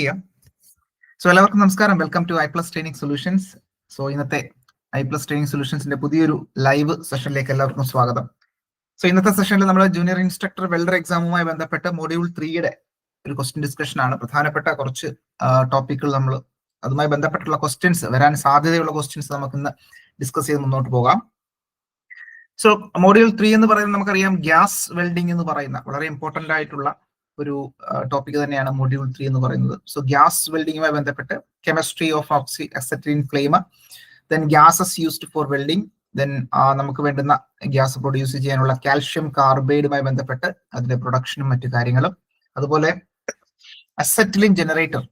ചെയ്യാം. എല്ലാവർക്കും നമസ്കാരം. Welcome to iPlus training solutions. ഇന്നത്തെ iPlus ട്രെയിനിങ് സൊല്യൂഷൻസിന്റെ പുതിയൊരു ലൈവ് സെഷനിലേക്ക് എല്ലാവർക്കും സ്വാഗതം. ഇന്നത്തെ സെഷനിൽ നമ്മൾ ജൂനിയർ ഇൻസ്ട്രക്ടർ വെൽഡർ എക്സാമുമായി ബന്ധപ്പെട്ട് മൊഡ്യൂൾ 3യുടെ ഒരു ക്വസ്റ്റ്യൻ ഡിസ്കഷൻ ആണ്. പ്രധാനപ്പെട്ട കുറച്ച് ടോപ്പിക്കുകൾ നമ്മൾ അതുമായി ബന്ധപ്പെട്ടുള്ള ക്വസ്റ്റ്യൻസ് വരാൻ സാധ്യതയുള്ള ക്വസ്റ്റ്യൻസ് നമുക്ക് ഇന്ന് ഡിസ്കസ് ചെയ്ത് മുന്നോട്ട് പോകാം. മൊഡ്യൂൾ 3 എന്ന് പറയുന്നത് നമുക്കറിയാം ഗ്യാസ് വെൽഡിംഗ് എന്ന് പറയുന്ന വളരെ ഇമ്പോർട്ടന്റ് ആയിട്ടുള്ള ഒരു ടോപ്പിക് തന്നെയാണ് മൊഡ്യൂൾ 3 എന്ന് പറയുന്നത്. ഗ്യാസ് വെൽഡിങ്ങുമായി ബന്ധപ്പെട്ട് chemistry of oxy acetylene flame, then gases used for welding, then നമുക്ക് വേണ്ടുന്ന ഗ്യാസ് പ്രൊഡ്യൂസ് ചെയ്യാനുള്ള കാൽഷ്യം കാർബൈഡുമായി ബന്ധപ്പെട്ട് അതിന്റെ പ്രൊഡക്ഷനും മറ്റു കാര്യങ്ങളും, അതുപോലെ അസെറ്റിലിൻ ജനറേറ്റർ,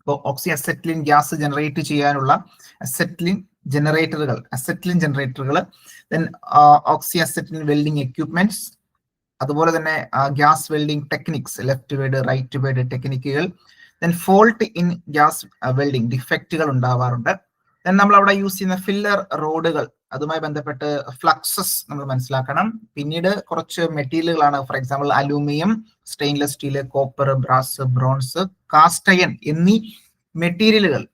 ഇപ്പോൾ ഓക്സി അസെറ്റിലിൻ ഗ്യാസ് ജനറേറ്റ് ചെയ്യാനുള്ള അസെറ്റിലിൻ ജനറേറ്ററുകൾ, then oxy acetylene welding equipments, അതുപോലെ തന്നെ gas welding techniques, leftward rightward ടെക്നിക്കുകൾ, then fault in gas welding, ഡിഫക്റ്റുകൾ ഉണ്ടാവാറുണ്ട്. ദെൻ നമ്മൾ അവിടെ യൂസ് ചെയ്യുന്ന ഫില്ലർ റോഡുകൾ, അതുമായി ബന്ധപ്പെട്ട് ഫ്ലക്സസ് നമ്മൾ മനസ്സിലാക്കണം. പിന്നീട് കുറച്ച് മെറ്റീരിയലുകളാണ്, for example aluminium, stainless steel, copper, brass, bronze, cast iron എന്നീ മെറ്റീരിയലുകൾ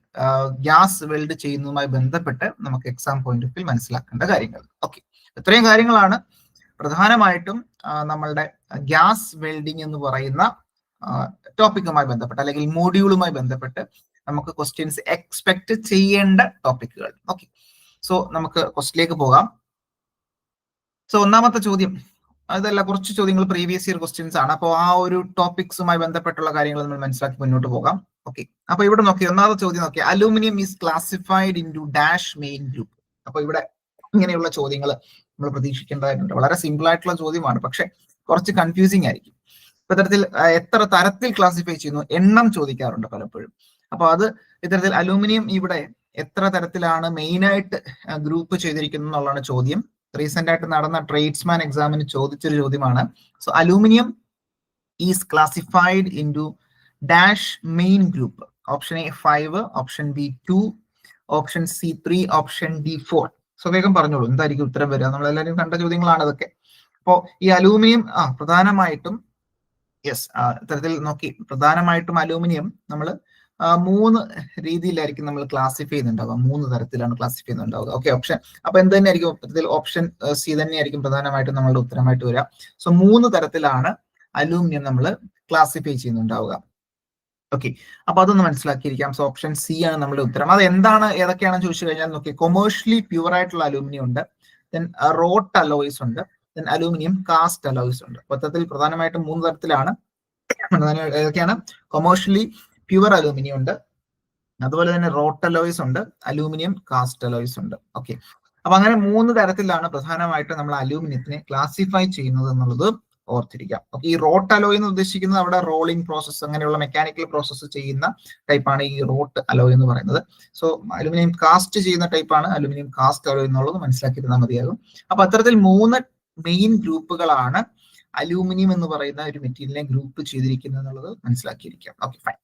ഗ്യാസ് വെൽഡ് ചെയ്യുന്നതുമായി ബന്ധപ്പെട്ട് നമുക്ക് എക്സാം പോയിന്റ് ഓഫ് വ്യൂ മനസ്സിലാക്കേണ്ട കാര്യങ്ങൾ. ഓക്കെ, ഇത്രയും കാര്യങ്ങളാണ് പ്രധാനമായിട്ടും നമ്മളുടെ ഗ്യാസ് വെൽഡിംഗ് എന്ന് പറയുന്ന ടോപ്പിക്കുമായി ബന്ധപ്പെട്ട് അല്ലെങ്കിൽ മോഡ്യൂളുമായി ബന്ധപ്പെട്ട് നമുക്ക് ക്വസ്റ്റ്യൻസ് എക്സ്പെക്ട് ചെയ്യേണ്ട ടോപ്പിക്കുകൾ. ഓക്കെ, നമുക്ക് ക്വസ്റ്റ്യനിലേക്ക് പോകാം. ഒന്നാമത്തെ ചോദ്യം, അതല്ല കുറച്ച് ചോദ്യങ്ങൾ പ്രീവിയസ് ഇയർ ക്വസ്റ്റ്യൻസ് ആണ്. അപ്പോൾ ആ ഒരു ടോപ്പിക്സുമായി ബന്ധപ്പെട്ടുള്ള കാര്യങ്ങൾ നമ്മൾ മനസ്സിലാക്കി മുന്നോട്ട് പോകാം. ഓക്കെ, അപ്പൊ ഇവിടെ നോക്കി ഒന്നാമത്തെ ചോദ്യം നോക്കി, aluminium is classified into dash main group. അപ്പൊ ഇവിടെ ഇങ്ങനെയുള്ള ചോദ്യങ്ങൾ നമ്മൾ പ്രതീക്ഷിക്കേണ്ടതായിട്ടുണ്ട്. വളരെ സിമ്പിൾ ആയിട്ടുള്ള ചോദ്യമാണ്, പക്ഷെ കുറച്ച് കൺഫ്യൂസിങ് ആയിരിക്കും. ഇത്തരത്തിൽ എത്ര തരത്തിൽ ക്ലാസിഫൈ ചെയ്യുന്നു, എണ്ണം ചോദിക്കാറുണ്ട് പലപ്പോഴും. അപ്പൊ അത് ഇത്തരത്തിൽ അലൂമിനിയം ഇവിടെ എത്ര തരത്തിലാണ് മെയിൻ ആയിട്ട് ഗ്രൂപ്പ് ചെയ്തിരിക്കുന്നത് എന്നുള്ളതാണ് ചോദ്യം. റീസെന്റ് ആയിട്ട് നടന്ന ട്രേഡ്സ്മാൻ എക്സാമിന് ചോദിച്ചൊരു ചോദ്യമാണ്. Aluminium is classified into dash main group. Option A 5, option B 2, option C 3, option D 4. വേഗം പറഞ്ഞോളൂ, എന്തായിരിക്കും ഉത്തരം വരിക? നമ്മളെല്ലാവരും കണ്ട ചോദ്യങ്ങളാണ് അതൊക്കെ. അപ്പോ ഈ അലൂമിനിയം പ്രധാനമായിട്ടും ഇത്തരത്തിൽ നോക്കി, പ്രധാനമായിട്ടും അലൂമിനിയം നമ്മൾ 3 രീതിയിലായിരിക്കും നമ്മൾ ക്ലാസിഫൈ ചെയ്യുന്നുണ്ടാവുക. 3 തരത്തിലാണ് ക്ലാസിഫൈ ചെയ്യുന്നുണ്ടാവുക. ഓക്കെ, ഓപ്ഷൻ അപ്പൊ എന്ത് തന്നെയായിരിക്കും ഇത്തരത്തിൽ? ഓപ്ഷൻ സി തന്നെയായിരിക്കും പ്രധാനമായിട്ടും നമ്മളുടെ ഉത്തരമായിട്ട് വരിക. 3 തരത്തിലാണ് അലൂമിനിയം നമ്മൾ ക്ലാസിഫൈ ചെയ്യുന്നുണ്ടാവുക. ഓക്കെ, അപ്പൊ അതൊന്ന് മനസ്സിലാക്കിയിരിക്കാം. ഓപ്ഷൻ സി ആണ് നമ്മുടെ ഉത്തരം. അത് എന്താണ്, ഏതൊക്കെയാണെന്ന് ചോദിച്ചു കഴിഞ്ഞാൽ നോക്കി, കൊമേഴ്ഷ്യലി പ്യൂർ ആയിട്ടുള്ള അലൂമിനിയം ഉണ്ട്, ദെൻ റോട്ട് അലോയ്സ് ഉണ്ട്, ദെൻ അലൂമിനിയം കാസ്റ്റ് അലോയ്സ് ഉണ്ട്. മൊത്തത്തിൽ പ്രധാനമായിട്ടും 3 തരത്തിലാണ്. ഏതൊക്കെയാണ്? കൊമേഴ്ഷ്യലി പ്യുവർ അലൂമിനിയം ഉണ്ട്, അതുപോലെ തന്നെ റോട്ട് അലോയ്സ് ഉണ്ട്, അലൂമിനിയം കാസ്റ്റ് അലോയ്സ് ഉണ്ട്. ഓക്കെ, അപ്പൊ അങ്ങനെ 3 തരത്തിലാണ് പ്രധാനമായിട്ടും നമ്മൾ അലൂമിനിയത്തിനെ ക്ലാസിഫൈ ചെയ്യുന്നത് എന്നുള്ളത് ഓർത്തിരിക്കാം. ഈ റോട്ട് അലോയ് എന്ന് ഉദ്ദേശിക്കുന്നത് അവിടെ റോളിംഗ് പ്രോസസ്സ്, അങ്ങനെയുള്ള മെക്കാനിക്കൽ പ്രോസസ്സ് ചെയ്യുന്ന ടൈപ്പാണ് ഈ റോട്ട് അലോയ് എന്ന് പറയുന്നത്. അലൂമിനിയം കാസ്റ്റ് ചെയ്യുന്ന ടൈപ്പാണ് അലൂമിനിയം കാസ്റ്റ് അലോയ് എന്നുള്ളത് മനസ്സിലാക്കിയിരുന്നാൽ മതിയാകും. അപ്പൊ അത്തരത്തിൽ 3 മെയിൻ ഗ്രൂപ്പുകളാണ് അലൂമിനിയം എന്ന് പറയുന്ന ഒരു മെറ്റീരിയലിനെ ഗ്രൂപ്പ് ചെയ്തിരിക്കുന്നത് എന്നുള്ളത് മനസ്സിലാക്കിയിരിക്കാം. Okay, fine.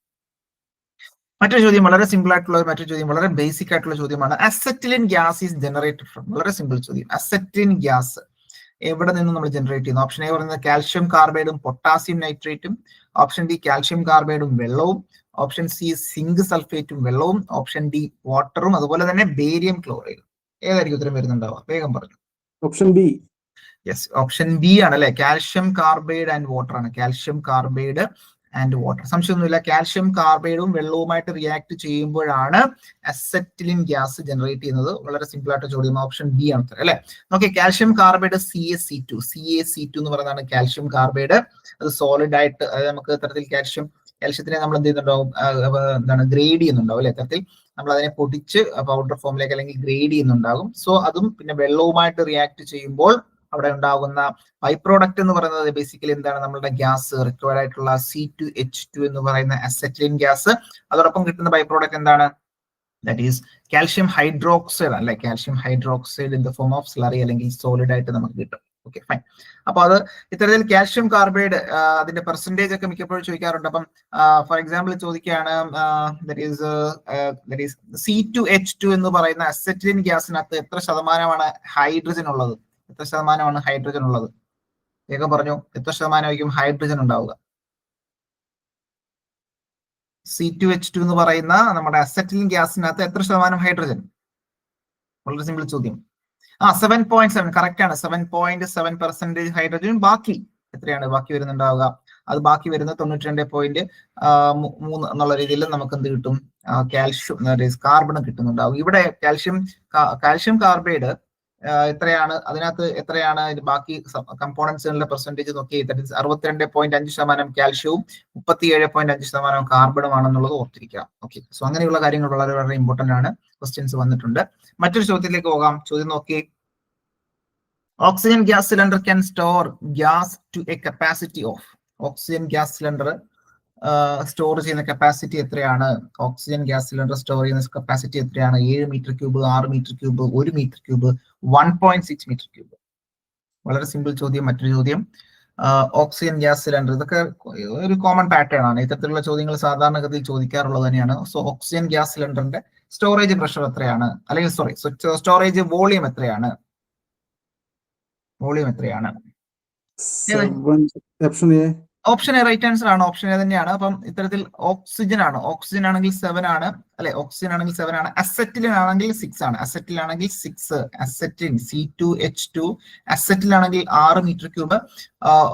മറ്റൊരു ചോദ്യം, വളരെ സിമ്പിൾ ആയിട്ടുള്ള മറ്റൊരു ചോദ്യം, വളരെ ബേസിക് ആയിട്ടുള്ള ചോദ്യമാണ്. Acetylene gas is generated from. വളരെ സിമ്പിൾ ചോദ്യം. അസെറ്റിലിൻ ഗ്യാസ് എവിടെ നിന്ന് നമ്മൾ ജനറേറ്റ് ചെയ്യുന്നു? ഓപ്ഷൻ എ പറയുന്നത് കാൽഷ്യം കാർബൈഡും പൊട്ടാസ്യം നൈട്രേറ്റും, ഓപ്ഷൻ ഡി കാൽഷ്യം കാർബൈഡും വെള്ളവും, ഓപ്ഷൻ സി സിങ്ക് സൾഫേറ്റും വെള്ളവും, ഓപ്ഷൻ ഡി വാട്ടറും, അതുപോലെ തന്നെ ബേരിയം ക്ലോറൈഡും. ഏതായിരിക്കും ഉത്തരം വരുന്നുണ്ടാവുക? വേഗം പറഞ്ഞു. Option B. Yes, option B ആണ് അല്ലെ. കാൽഷ്യം കാർബൈഡ് ആൻഡ് വാട്ടർ ആണ്. Calcium carbide and water. സംശയമൊന്നുമില്ല, കാൽഷ്യം കാർബൈഡും വെള്ളവുമായിട്ട് റിയാക്ട് ചെയ്യുമ്പോഴാണ് അസെറ്റിലിൻ ഗ്യാസ് ജനറേറ്റ് ചെയ്യുന്നത്. വളരെ സിമ്പിൾ ആയിട്ട് ചോദ്യം. ഓപ്ഷൻ ബി ആണ് ഉത്തരം അല്ലെ. ഓക്കെ, കാൽഷ്യം കാർബൈഡ് CaC2 എന്ന് പറയുന്നതാണ് കാൽഷ്യം കാർബൈഡ്. അത് സോളിഡ് ആയിട്ട് നമുക്ക് തരത്തിൽ കാൽഷ്യത്തിനെ നമ്മൾ എന്ത് ചെയ്യുന്നുണ്ടാവും? എന്താണ്, ഗ്രേഡ് ചെയ്യുന്നുണ്ടാവും അല്ലെ. തരത്തിൽ നമ്മൾ അതിനെ പൊടിച്ച് പൗഡർ ഫോമിലേക്ക് അല്ലെങ്കിൽ ഗ്രേഡ് ചെയ്യുന്നുണ്ടാകും. അതും പിന്നെ വെള്ളവുമായിട്ട് റിയാക്ട് ചെയ്യുമ്പോൾ അവിടെ ഉണ്ടാകുന്ന ബൈ പ്രോഡക്റ്റ് എന്ന് പറയുന്നത് ബേസിക്കലി എന്താണ്? നമ്മളുടെ ഗ്യാസ് റിക്വയർഡ് ആയിട്ടുള്ള C2H2 എന്ന് പറയുന്ന അസെറ്റിലിൻ ഗ്യാസ്. അതോടൊപ്പം കിട്ടുന്ന ബൈ പ്രോഡക്റ്റ് എന്താണ്? ദാറ്റ് ഈസ് കാൽഷ്യം ഹൈഡ്രോക്സൈഡ് അല്ലെ. Calcium hydroxide in the form of slurry അല്ലെങ്കിൽ സോളിഡ് ആയിട്ട് നമുക്ക് കിട്ടും. Okay, fine. അപ്പൊ അത് ഇത്തരത്തിൽ കാൽഷ്യം കാർബൈഡ് അതിന്റെ പെർസെന്റേജ് ഒക്കെ മിക്കപ്പോഴും ചോദിക്കാറുണ്ട്. അപ്പം ഫോർ എക്സാമ്പിൾ ചോദിക്കുകയാണ്, ദാറ്റ് ഈസ് C2H2 എന്ന് പറയുന്ന അസെറ്റിലിൻ ഗ്യാസിനകത്ത് എത്ര ശതമാനമാണ് ഹൈഡ്രജൻ ഉള്ളത്? എത്ര ശതമാനമാണ് ഹൈഡ്രജൻ ഉള്ളത്? വേഗം പറഞ്ഞു, എത്ര ശതമാനമായിരിക്കും ഹൈഡ്രജൻ ഉണ്ടാവുക? C2H2 എന്ന് പറയുന്ന നമ്മുടെ അസറ്റിലിൻ ഗ്യാസിനകത്ത് എത്ര ശതമാനം ഹൈഡ്രജൻ? വളരെ സിമ്പിൾ ചോദ്യം. 7.7 കറക്റ്റ് ആണ്. 7.7% ഹൈഡ്രജൻ. ബാക്കി എത്രയാണ് ബാക്കി വരുന്നുണ്ടാവുക? അത് ബാക്കി വരുന്ന 92.3 എന്നുള്ള രീതിയിൽ നമുക്ക് എന്ത് കിട്ടും? കാൽഷ്യം കാർബൺ കിട്ടുന്നുണ്ടാവും. ഇവിടെ കാൽഷ്യം കാർബൈഡ് എത്രയാണ്? അതിനകത്ത് എത്രയാണ് ബാക്കി കമ്പോണൻസുകളുടെ പെർസെന്റേജ് നോക്കി? 62.5% കാൽഷ്യവും 37.5% കാർബണുമാണെന്നുള്ളത് ഓർത്തിരിക്കുക. ഓക്കെ, സോ അങ്ങനെയുള്ള കാര്യങ്ങൾ വളരെ വളരെ ഇമ്പോർട്ടന്റ് ആണ്. ക്വസ്റ്റ്യൻസ് വന്നിട്ടുണ്ട്. മറ്റൊരു ചോദ്യത്തിലേക്ക് പോകാം. ചോദ്യം നോക്കി. Oxygen gas cylinder can store gas to a capacity of. Oxygen gas cylinder store ചെയ്യുന്ന കപ്പാസിറ്റി എത്രയാണ്? ഓക്സിജൻ ഗ്യാസ് സിലിണ്ടർ സ്റ്റോർ ചെയ്യുന്ന കപ്പാസിറ്റി എത്രയാണ്? 7 metre cube, 6 metre cube, 1 metre cube, 1.6 metre cube. വളരെ സിമ്പിൾ ചോദ്യം. മറ്റൊരു ചോദ്യം. ഓക്സിജൻ ഗ്യാസ് സിലിണ്ടർ, ഇതൊക്കെ ഒരു കോമൺ പാറ്റേൺ ആണ്. ഇത്തരത്തിലുള്ള ചോദ്യങ്ങൾ സാധാരണഗതിയിൽ ചോദിക്കാറുള്ളത് തന്നെയാണ്. സോ ഓക്സിജൻ ഗ്യാസ് സിലിണ്ടറിന്റെ സ്റ്റോറേജ് പ്രഷർ എത്രയാണ്? അല്ലെങ്കിൽ സ്റ്റോറേജ് വോളിയം എത്രയാണ്? വോളിയം എത്രയാണ്? ഓപ്ഷൻ എ റൈറ്റ് ആൻസർ ആണ്. ഓപ്ഷൻ എ തന്നെയാണ്. അപ്പം ഇത്തരത്തിൽ ഓക്സിജൻ ആണ്. ഓക്സിജൻ ആണെങ്കിൽ 7 ആണ് അല്ലെ? ഓക്സിജൻ ആണെങ്കിൽ 7 ആണ്. അസറ്റിലിൻ ആണെങ്കിൽ 6 ആണ്. അസറ്റിലാണെങ്കിൽ 6. അസറ്റിൻ C2H2 അസറ്റിലാണെങ്കിൽ 6 metre cube.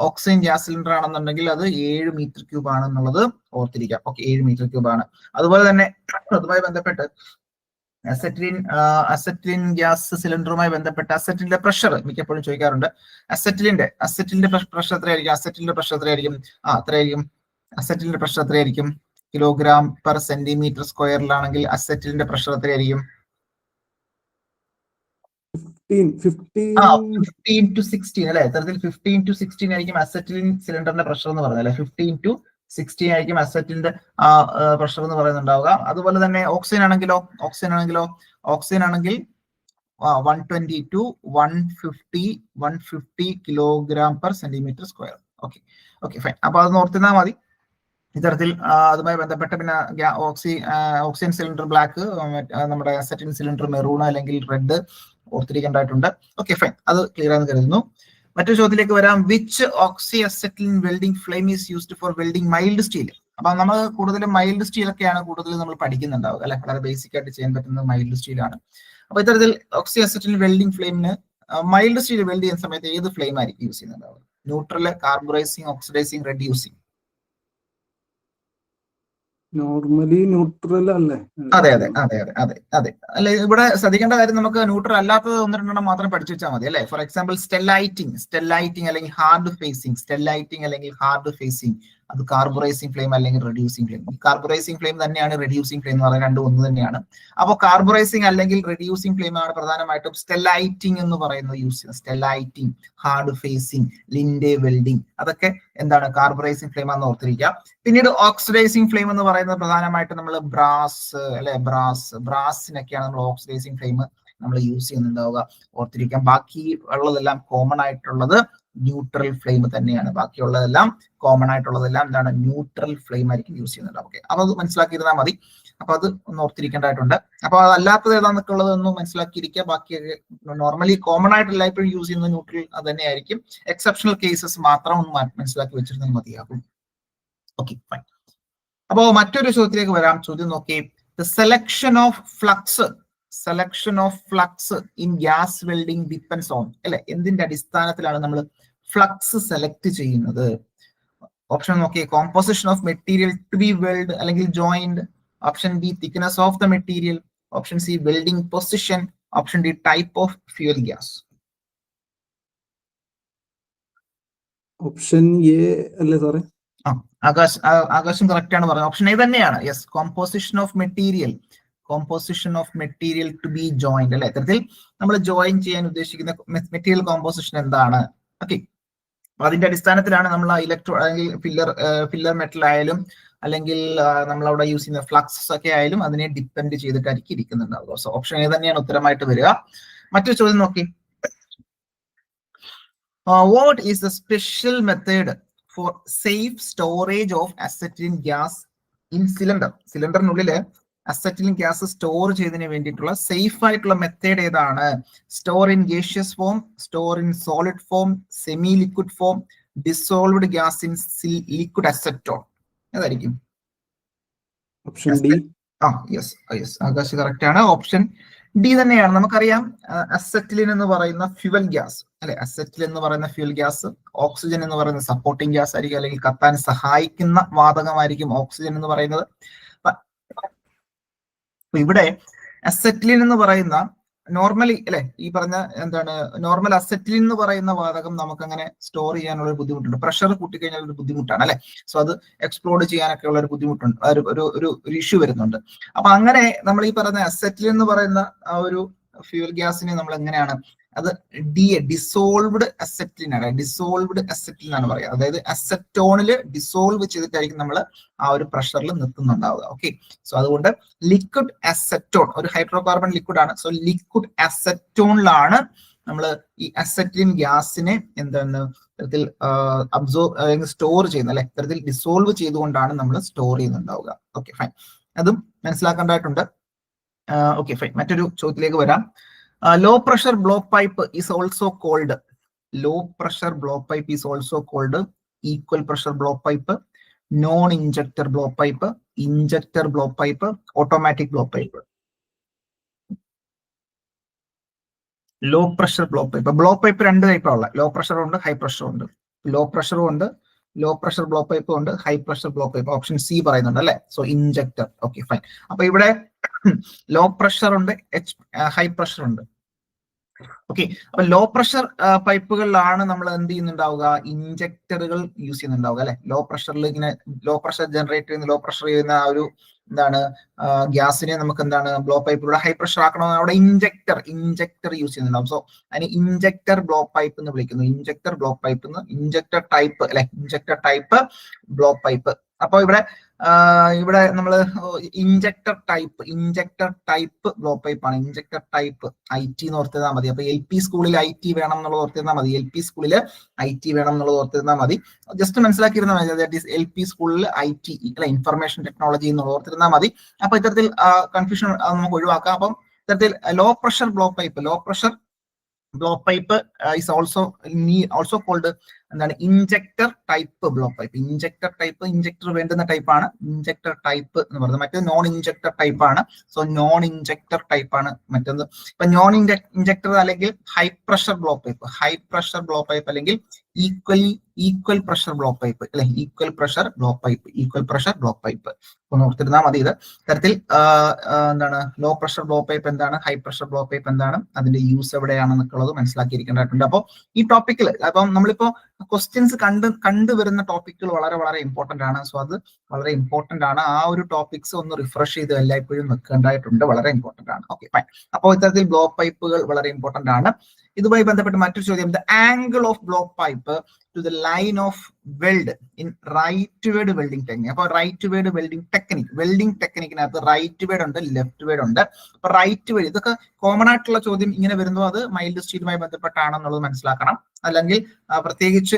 Oxygen gas cylinder ആണെന്നുണ്ടെങ്കിൽ അത് 7 മീറ്റർ ക്യൂബ് ആണെന്നുള്ളത് ഓർത്തിരിക്കാം. ഓക്കെ, 7 മീറ്റർ ക്യൂബ് ആണ്. അതുപോലെ തന്നെ അതുമായി ബന്ധപ്പെട്ട് അസറ്റിലിൻ ഗ്യാസ് സിലിണ്ടറുമായി ബന്ധപ്പെട്ട അസറ്റിലിന്റെ പ്രഷർ മിക്കപ്പോഴും ചോദിക്കാറുണ്ട്. അസറ്റിലിന്റെ പ്രഷർ എത്രയായിരിക്കും? അസറ്റിലിന്റെ പ്രഷർ എത്രയായിരിക്കും? അസറ്റിലിന്റെ പ്രഷർ എത്രയായിരിക്കും? കിലോഗ്രാം പെർ സെന്റിമീറ്റർ സ്ക്വയറിലാണെങ്കിൽ അസറ്റിലിന്റെ പ്രഷർ എത്രയായിരിക്കും? 15 to 16 അല്ലെ? ഇത്തരത്തിൽ 15 to 16 ആയിരിക്കും അസറ്റിലിൻ സിലിണ്ടറിന്റെ പ്രഷർ എന്ന് പറയുന്നത് അല്ലെ? 15 to 16 ആയിരിക്കും അസറ്റിന്റെ പ്രഷർ എന്ന് പറയുന്നുണ്ടാവുക. അതുപോലെ തന്നെ ഓക്സിജൻ ആണെങ്കിൽ 120 to 150 kilogram per centimetre square. Okay fine. അപ്പൊ അത് ഓർത്തിരുന്നാൽ മതി. ഇത്തരത്തിൽ അതുമായി ബന്ധപ്പെട്ട് പിന്നെ ഓക്സിജൻ സിലിണ്ടർ ബ്ലാക്ക്, നമ്മുടെ അസറ്റിൻ സിലിണ്ടർ മെറൂൺ അല്ലെങ്കിൽ റെഡ് ഓർത്തിരിക്കേണ്ടതായിട്ടുണ്ട്. ഓക്കെ ഫൈൻ, അത് ക്ലിയർ ആണെന്ന് കരുതുന്നു. മറ്റൊരു ചോദ്യത്തിലേക്ക് വരാം. Which oxy acetylene welding flame is used for welding mild steel? അപ്പൊ നമ്മൾ കൂടുതലും മൈൽഡ് സ്റ്റീൽ ഒക്കെയാണ് കൂടുതൽ നമ്മൾ പഠിക്കുന്നുണ്ടാവുക അല്ലെ? വളരെ ബേസിക് ആയിട്ട് ചെയ്യാൻ പറ്റുന്നത് മൈൽഡ് സ്റ്റീൽ ആണ്. അപ്പൊ ഇത്തരത്തിൽ ഓക്സി അസറ്റിലിൻ വെൽഡിംഗ് ഫ്ലെയിമിന് മൈൽഡ് സ്റ്റീൽ വെൽഡ് ചെയ്യുന്ന സമയത്ത് ഏത് ഫ്ലെയിം ആയിരിക്കും യൂസ് ചെയ്യുന്നുണ്ടാവുക? Neutral, carburising, oxidising, reducing? Normally neutral അല്ലേ? അതെ. അല്ലെ, ഇവിടെ ശ്രദ്ധിക്കേണ്ട കാര്യം നമുക്ക് ന്യൂട്രൽ അല്ലാത്തത് 1-2 മാത്രം പഠിച്ചു വെച്ചാൽ മതി അല്ലെ? ഫോർ എക്സാമ്പിൾ സ്റ്റെല്ലൈറ്റിംഗ് അല്ലെങ്കിൽ ഹാർഡ് ഫേസിംഗ്, അത് കാർബറൈസിംഗ് ഫ്ലെയിം അല്ലെങ്കിൽ റെഡ്യൂസിംഗ് ഫ്ലെയിം. കാർബറൈസിംഗ് ഫ്ലെയിം തന്നെയാണ് റെഡ്യൂസിംഗ് ഫ്ലെയിം എന്ന് പറയുന്നത്, രണ്ടും ഒന്ന് തന്നെയാണ്. അപ്പോൾ കാർബറൈസിംഗ് അല്ലെങ്കിൽ റെഡ്യൂസിംഗ് ഫ്ലെയിം ആണ് പ്രധാനമായിട്ടും സ്റ്റെല്ലൈറ്റിംഗ് എന്ന് പറയുന്നത് യൂസ് ചെയ്യുന്നത്. സ്റ്റെല്ലൈറ്റിംഗ്, ഹാർഡ് ഫേസിംഗ്, ലിൻഡെ വെൽഡിംഗ്, അതൊക്കെ എന്താണ്? കാർബറൈസിംഗ് ഫ്ലെയിം ആണെന്ന് ഓർത്തിരിക്കുക. പിന്നീട് ഓക്സിഡൈസിംഗ് ഫ്ലെയിം എന്ന് പറയുന്നത് പ്രധാനമായിട്ട് നമ്മൾ ബ്രാസിനൊക്കെയാണ് നമ്മൾ ഓക്സിഡൈസിംഗ് ഫ്ലെയിം നമ്മൾ യൂസ് ചെയ്യുന്നുണ്ടാവുക, ഓർത്തിരിക്കാം. ബാക്കി ഉള്ളതെല്ലാം കോമൺ ആയിട്ടുള്ളത് ന്യൂട്രൽ ഫ്ലെയിം തന്നെയാണ്. ബാക്കിയുള്ളതെല്ലാം കോമൺ ആയിട്ടുള്ളതെല്ലാം എന്താണ്? ന്യൂട്രൽ ഫ്ലെയിം ആയിരിക്കും യൂസ് ചെയ്യുന്നത്. ഓക്കെ, അപ്പൊ അത് മനസ്സിലാക്കിയിരുന്നാൽ മതി. അപ്പൊ അത് ഒന്ന് ഓർത്തിരിക്കേണ്ടതായിട്ടുണ്ട്. അപ്പൊ അതല്ലാത്തത് ഏതാന്നൊക്കെ ഉള്ളതൊന്നും മനസ്സിലാക്കിയിരിക്കുക. ബാക്കി നോർമലി കോമൺ ആയിട്ട് എല്ലായ്പ്പോഴും യൂസ് ചെയ്യുന്ന ന്യൂട്രൽ അത് തന്നെയായിരിക്കും. എക്സെപ്ഷണൽ കേസസ് മാത്രം ഒന്ന് മനസ്സിലാക്കി വെച്ചിരുന്നാൽ മതിയാകും. Okay fine. അപ്പോ മറ്റൊരു ചോദ്യത്തിലേക്ക് വരാം. ചോദ്യം നോക്കി. The selection of flux in gas welding depends on അല്ലെ? എന്തിന്റെ അടിസ്ഥാനത്തിലാണ് നമ്മൾ ഫ്ലക്സ് സെലക്ട് ചെയ്യുന്നത്? ഓപ്ഷൻ നോക്കി. Composition of material to be weld അല്ലെങ്കിൽ joined. Option B thickness of the material. Option C welding position. Option D type of fuel gas. Option A അല്ലേ സാറേ? ആകാശം കറക്റ്റ് ആണ് പറഞ്ഞത്. ഓപ്ഷൻ എ തന്നെയാണ്. Yes, composition of material to B joined അല്ലെ? ഇത്തരത്തിൽ നമ്മൾ ജോയിൻ ചെയ്യാൻ ഉദ്ദേശിക്കുന്ന മെറ്റീരിയൽ കോമ്പോസിഷൻ എന്താണ്? ഓക്കെ, അതിന്റെ അടിസ്ഥാനത്തിലാണ് നമ്മൾ അല്ലെങ്കിൽ ഫില്ലർ മെറ്റൽ ആയാലും അല്ലെങ്കിൽ നമ്മൾ അവിടെ യൂസ് ചെയ്യുന്ന ഫ്ലക്സസ് ഒക്കെ ആയാലും അതിനെ ഡിപ്പെൻഡ് ചെയ്തിട്ടായിരിക്കും ഇരിക്കുന്നുണ്ടാവുക. സോ ഓപ്ഷൻ എ തന്നെയാണ് ഉത്തരമായിട്ട് വരിക. മറ്റൊരു ചോദ്യം നോക്കി. What is the special method for safe storage of acetylene gas in cylinder? സിലിണ്ടറിനുള്ളില് അസറ്റിലിൻ ഗ്യാസ് സ്റ്റോർ ചെയ്തതിന് വേണ്ടിയിട്ടുള്ള സേഫ് ആയിട്ടുള്ള മെത്തേഡ് ഏതാണ്? Store in gaseous form, store in solid form, semi liquid form, dissolved gas in liquid acetone. ഏതായിരിക്കും? Option D. Yes Akash correct ആണ്. Option D തന്നെയാണ്. നമുക്കറിയാം acetylene എന്ന് പറയുന്ന ഫ്യുവൽ ഗ്യാസ് അല്ലെ, അസറ്റിലിൻ എന്ന് പറയുന്ന ഫ്യുവൽ ഗ്യാസ്, ഓക്സിജൻ എന്ന് പറയുന്ന സപ്പോർട്ടിംഗ് ഗ്യാസ് ആയിരിക്കും, അല്ലെങ്കിൽ കത്താൻ സഹായിക്കുന്ന വാതകമായിരിക്കും ഓക്സിജൻ എന്ന് പറയുന്നത്. ഇവിടെ അസറ്റിലിൻ എന്ന് പറയുന്ന നോർമലി അല്ലെ, ഈ പറഞ്ഞ എന്താണ് നോർമൽ അസറ്റിലിൻ എന്ന് പറയുന്ന വാതകം നമുക്ക് അങ്ങനെ സ്റ്റോർ ചെയ്യാനുള്ള ഒരു ബുദ്ധിമുട്ടുണ്ട്. പ്രഷർ കൂട്ടിക്കഴിഞ്ഞാൽ ഒരു ബുദ്ധിമുട്ടാണ് അല്ലെ. സോ അത് എക്സ്പ്ലോഡ് ചെയ്യാനൊക്കെ ഉള്ള ഒരു ബുദ്ധിമുട്ടുണ്ട്, ഒരു ഇഷ്യൂ വരുന്നുണ്ട്. അപ്പൊ അങ്ങനെ നമ്മൾ ഈ പറയുന്ന അസറ്റിലിൻ എന്ന് പറയുന്ന ആ ഒരു ഫ്യൂൽ ഗ്യാസിനെ നമ്മൾ എങ്ങനെയാണ്, അത് ഡിസോൾവ്ഡ് അസറ്റിലിൻ ആണ്, ഡിസോൾവ്ഡ് അസറ്റിലിൻ ആണ് പറയുക. അതായത് അസറ്റോണിൽ ഡിസോൾവ് ചെയ്തിട്ടായിരിക്കും നമ്മൾ ആ ഒരു പ്രഷറിൽ നിർത്തുന്നുണ്ടാവുക. ഓക്കെ, സോ അതുകൊണ്ട് ലിക്വിഡ് അസറ്റോൺ ഒരു ഹൈഡ്രോകാർബൺ ലിക്വിഡ് ആണ്. സോ ലിക്വിഡ് അസറ്റോണിലാണ് നമ്മൾ ഈ അസറ്റിലിൻ ഗ്യാസിനെ എന്താണ് തരത്തിൽ സ്റ്റോർ ചെയ്യുന്നത് അല്ലെ, തരത്തിൽ ഡിസോൾവ് ചെയ്തുകൊണ്ടാണ് നമ്മൾ സ്റ്റോർ ചെയ്യുന്നുണ്ടാവുക. ഓക്കെ ഫൈൻ, അതും മനസ്സിലാക്കേണ്ടതായിട്ടുണ്ട്. ഓക്കെ ഫൈൻ, മറ്റൊരു ചോദ്യത്തിലേക്ക് വരാം. Low pressure blow pipe is also called equal pressure blow pipe, non-injector blow pipe, injector blow pipe, automatic blow pipe. Low pressure blow pipe രണ്ട് ടൈപ്പ് ഉള്ള, low pressure ഉണ്ട്, high pressure ഉണ്ട്. Law പ്രഷറും ഉണ്ട്, law pressure blow pipe ഉണ്ട്, high pressure blow pipe. Option C പറയുന്നുണ്ട് അല്ലെ. So injector. Okay fine. അപ്പൊ ഇവിടെ ലോ പ്രഷർ ഉണ്ട്, ഹൈ പ്രഷർ ഉണ്ട്. ഓക്കെ, അപ്പൊ ലോ പ്രഷർ പൈപ്പുകളിലാണ് നമ്മൾ എന്ത് ചെയ്യുന്നുണ്ടാവുക, ഇൻജക്ടറുകൾ യൂസ് ചെയ്യുന്നുണ്ടാവുക അല്ലെ. ലോ പ്രഷറിൽ ഇങ്ങനെ ലോ പ്രഷർ ജനറേറ്റ് ചെയ്യുന്ന, ലോ പ്രഷർ ചെയ്യുന്ന ആ ഒരു എന്താണ് ഗ്യാസിനെ നമുക്ക് എന്താണ് ബ്ലോ പൈപ്പിലൂടെ ഹൈ പ്രഷർ ആക്കണമെന്ന് അവിടെ ഇൻജക്ടർ യൂസ് ചെയ്യുന്നുണ്ടാവും. സോ അതിന് ഇൻജക്ടർ ബ്ലോ പൈപ്പ് എന്ന് വിളിക്കുന്നു. ഇൻജക്ടർ ബ്ലോ പൈപ്പ് എന്ന്, ഇൻജക്ടർ ടൈപ്പ് അല്ലെ, ഇൻജക്ടർ ടൈപ്പ് ബ്ലോ പൈപ്പ്. അപ്പൊ ഇവിടെ നമ്മൾ ഇൻജക്ടർ ടൈപ്പ് ബ്ലോ പൈപ്പ് ആണ്. ഇൻജക്ടർ ടൈപ്പ് IT എന്ന് ഓർത്തിരുന്നാൽ മതി. അപ്പൊ LP സ്കൂളിൽ IT വേണം എന്നുള്ളത് ഓർത്തിരുന്നാൽ മതി. LP സ്കൂളിൽ IT വേണം എന്നുള്ളത് ഓർത്തിരുന്നാൽ മതി. ജസ്റ്റ് മനസ്സിലാക്കിയിരുന്നാൽ മതി. ദാറ്റ് ഈസ് LP സ്കൂളിൽ IT അല്ലെ, ഇൻഫർമേഷൻ ടെക്നോളജി എന്നുള്ളത് ഓർത്തിരുന്നാൽ മതി. അപ്പൊ ഇത്തരത്തിൽ കൺഫ്യൂഷൻ നമുക്ക് ഒഴിവാക്കാം. അപ്പം ഇത്തരത്തിൽ low pressure blow pipe is also called എന്താണ് injector type blow pipe. Injector വേണ്ടുന്ന ടൈപ്പാണ് ഇൻജക്ടർ ടൈപ്പ് എന്ന് പറയുന്നത്. മറ്റേത് നോൺ ഇൻജക്ടർ ടൈപ്പ് ആണ്. സോ നോൺ ഇൻജക്ടർ ടൈപ്പ് ആണ് മറ്റൊന്ന്. ഇപ്പൊ നോൺ ഇൻജക്ടർ അല്ലെങ്കിൽ ഹൈ പ്രഷർ ബ്ലോ പൈപ്പ് അല്ലെങ്കിൽ ഈക്വൽ പ്രഷർ ബ്ലോ പൈപ്പ് അല്ലെ, ഈക്വൽ പ്രഷർ ബ്ലോ പൈപ്പ് ഒന്ന് ഓർത്തിരുന്നാൽ മതി. ഇത് തരത്തിൽ എന്താണ് ലോ പ്രഷർ ബ്ലോ പൈപ്പ് എന്താണ്, ഹൈ പ്രഷർ ബ്ലോ പൈപ്പ് എന്താണ്, അതിന്റെ യൂസ് എവിടെയാണെന്നൊക്കെ ഉള്ളത് മനസ്സിലാക്കിയിരിക്കേണ്ടതായിട്ടുണ്ട്. അപ്പോൾ ഈ ടോപ്പിക്കിൽ അപ്പം നമ്മളിപ്പോ ക്വസ്റ്റ്യൻസ് കണ്ടുവരുന്ന ടോപ്പിക്കുകൾ വളരെ വളരെ ഇമ്പോർട്ടന്റ് ആണ്. സോ അത് വളരെ ഇമ്പോർട്ടന്റ് ആണ്. ആ ഒരു ടോപ്പിക്സ് ഒന്ന് റിഫ്രഷ് ചെയ്ത് എല്ലായ്പ്പോഴും വെക്കേണ്ടതായിട്ടുണ്ട്, വളരെ ഇമ്പോർട്ടന്റ് ആണ്. Okay fine. അപ്പോൾ ഇത്തരത്തിൽ ബ്ലോ പൈപ്പുകൾ വളരെ ഇമ്പോർട്ടന്റ് ആണ്. ഇതുമായി ബന്ധപ്പെട്ട് മറ്റൊരു ചോദ്യം, the angle of blowpipe to the line of weld in rightward welding technique. അപ്പൊ റൈറ്റ് വേഡ് വെൽഡിംഗ് ടെക്നിക്കിനകത്ത് റൈറ്റ് വേഡ് ഉണ്ട്, ലെഫ്റ്റ് വേഡ് ഉണ്ട്. അപ്പൊ റൈറ്റ് വേഡ് ഇതൊക്കെ കോമൺ ആയിട്ടുള്ള ചോദ്യം ഇങ്ങനെ വരുമ്പോൾ അത് മൈൽഡ് സ്റ്റീലുമായി ബന്ധപ്പെട്ടാണെന്നുള്ളത് മനസ്സിലാക്കണം. അല്ലെങ്കിൽ പ്രത്യേകിച്ച്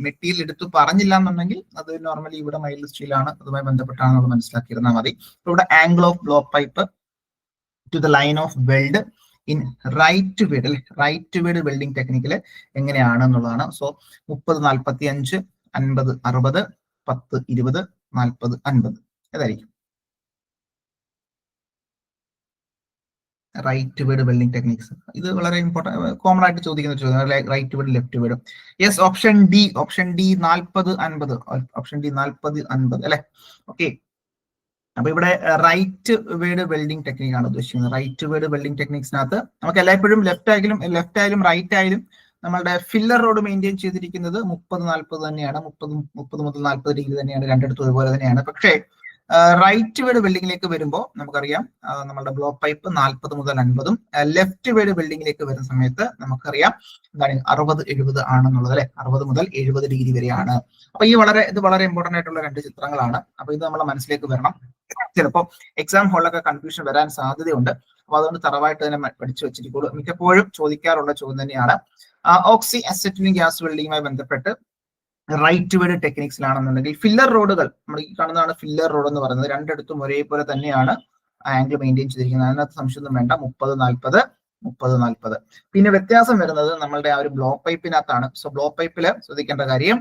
മെറ്റീരിയൽ എടുത്തു പറഞ്ഞില്ല എന്നുണ്ടെങ്കിൽ അത് നോർമലി ഇവിടെ മൈൽഡ് സ്റ്റീലാണ്, അതുമായി ബന്ധപ്പെട്ടാണെന്നുള്ളത് മനസ്സിലാക്കിയിരുന്നാൽ മതി. ഇവിടെ angle of blowpipe to the line of weld in rightward welding ടെക്നിക്കിൽ എങ്ങനെയാണ് എന്നുള്ളതാണ്. സോ 30, 45, 50, 60, 10, 20, 40, 50 ഏതായിരിക്കും റൈറ്റ് വേഡ് വെൽഡിംഗ് ടെക്നിക്സ്? ഇത് വളരെ ഇമ്പോർട്ടന്റ്, കോമൺ ആയിട്ട് ചോദിക്കുന്ന ഒരു ചോദ്യം. Rightward, leftward. Yes, option D 40, 50. Option D 40, 50 അല്ലെ. ഓക്കെ, അപ്പൊ ഇവിടെ റൈറ്റ് വേഡ് വെൽഡിംഗ് ടെക്നിക് ആണ് ഉദ്ദേശിക്കുന്നത്. റൈറ്റ് വേഡ് വെൽഡിംഗ് ടെക്നിക്സിനകത്ത് നമുക്ക് എല്ലായ്പ്പോഴും ലെഫ്റ്റ് ആയാലും റൈറ്റ് ആയാലും നമ്മളുടെ ഫില്ലർ റോഡ് മെയിൻറ്റെയിൻ ചെയ്തിരിക്കുന്നത് 30, 40 തന്നെയാണ്. 30 മുതൽ 40 ഡിഗ്രി തന്നെയാണ്, രണ്ടിടത്തും ഒരുപോലെ തന്നെയാണ്. പക്ഷേ റൈറ്റ് വേഡ് വെൽഡിങ്ങിലേക്ക് വരുമ്പോൾ നമുക്കറിയാം നമ്മുടെ ബ്ലോ പൈപ്പ് 40 മുതൽ 50ഉം, ലെഫ്റ്റ് വേഡ് വെൽഡിങ്ങിലേക്ക് വരുന്ന സമയത്ത് നമുക്കറിയാം എന്താണ് 60, 70 ആണെന്നുള്ളത് അല്ലെ. 60 മുതൽ 70 ഡിഗ്രി വരെയാണ്. അപ്പൊ ഇത് വളരെ ഇമ്പോർട്ടന്റ് ആയിട്ടുള്ള രണ്ട് ചിത്രങ്ങളാണ്. അപ്പൊ ഇത് നമ്മുടെ മനസ്സിലേക്ക് വരണം. ചിലപ്പോൾ എക്സാം ഹാളിലൊക്കെ കൺഫ്യൂഷൻ വരാൻ സാധ്യതയുണ്ട്. അപ്പൊ അതുകൊണ്ട് തറവായിട്ട് തന്നെ പഠിച്ചു വെച്ചിരിക്കുള്ളൂ. മിക്കപ്പോഴും ചോദിക്കാറുള്ള ചോദ്യം തന്നെയാണ്. ഓക്സി അസറ്റിലിൻ ഗ്യാസ് വെൽഡിങ്ങുമായി ബന്ധപ്പെട്ട് റൈറ്റ് വേഡ് ടെക്നിക്സിലാണെന്നുണ്ടെങ്കിൽ ഫില്ലർ റോഡുകൾ നമ്മൾ ഈ കാണുന്നതാണ് ഫില്ലർ റോഡ് എന്ന് പറയുന്നത്. രണ്ടിടത്തും ഒരേപോലെ തന്നെയാണ് ആംഗിൾ മെയിൻറ്റെയിൻ ചെയ്തിരിക്കുന്നത്. അതിനകത്ത് സംശയമൊന്നും വേണ്ട. 30, 40. പിന്നെ വ്യത്യാസം വരുന്നത് നമ്മളുടെ ആ ഒരു ബ്ലോ പൈപ്പിനകത്താണ്. സോ ബ്ലോ പൈപ്പില് ശ്രദ്ധിക്കേണ്ട കാര്യം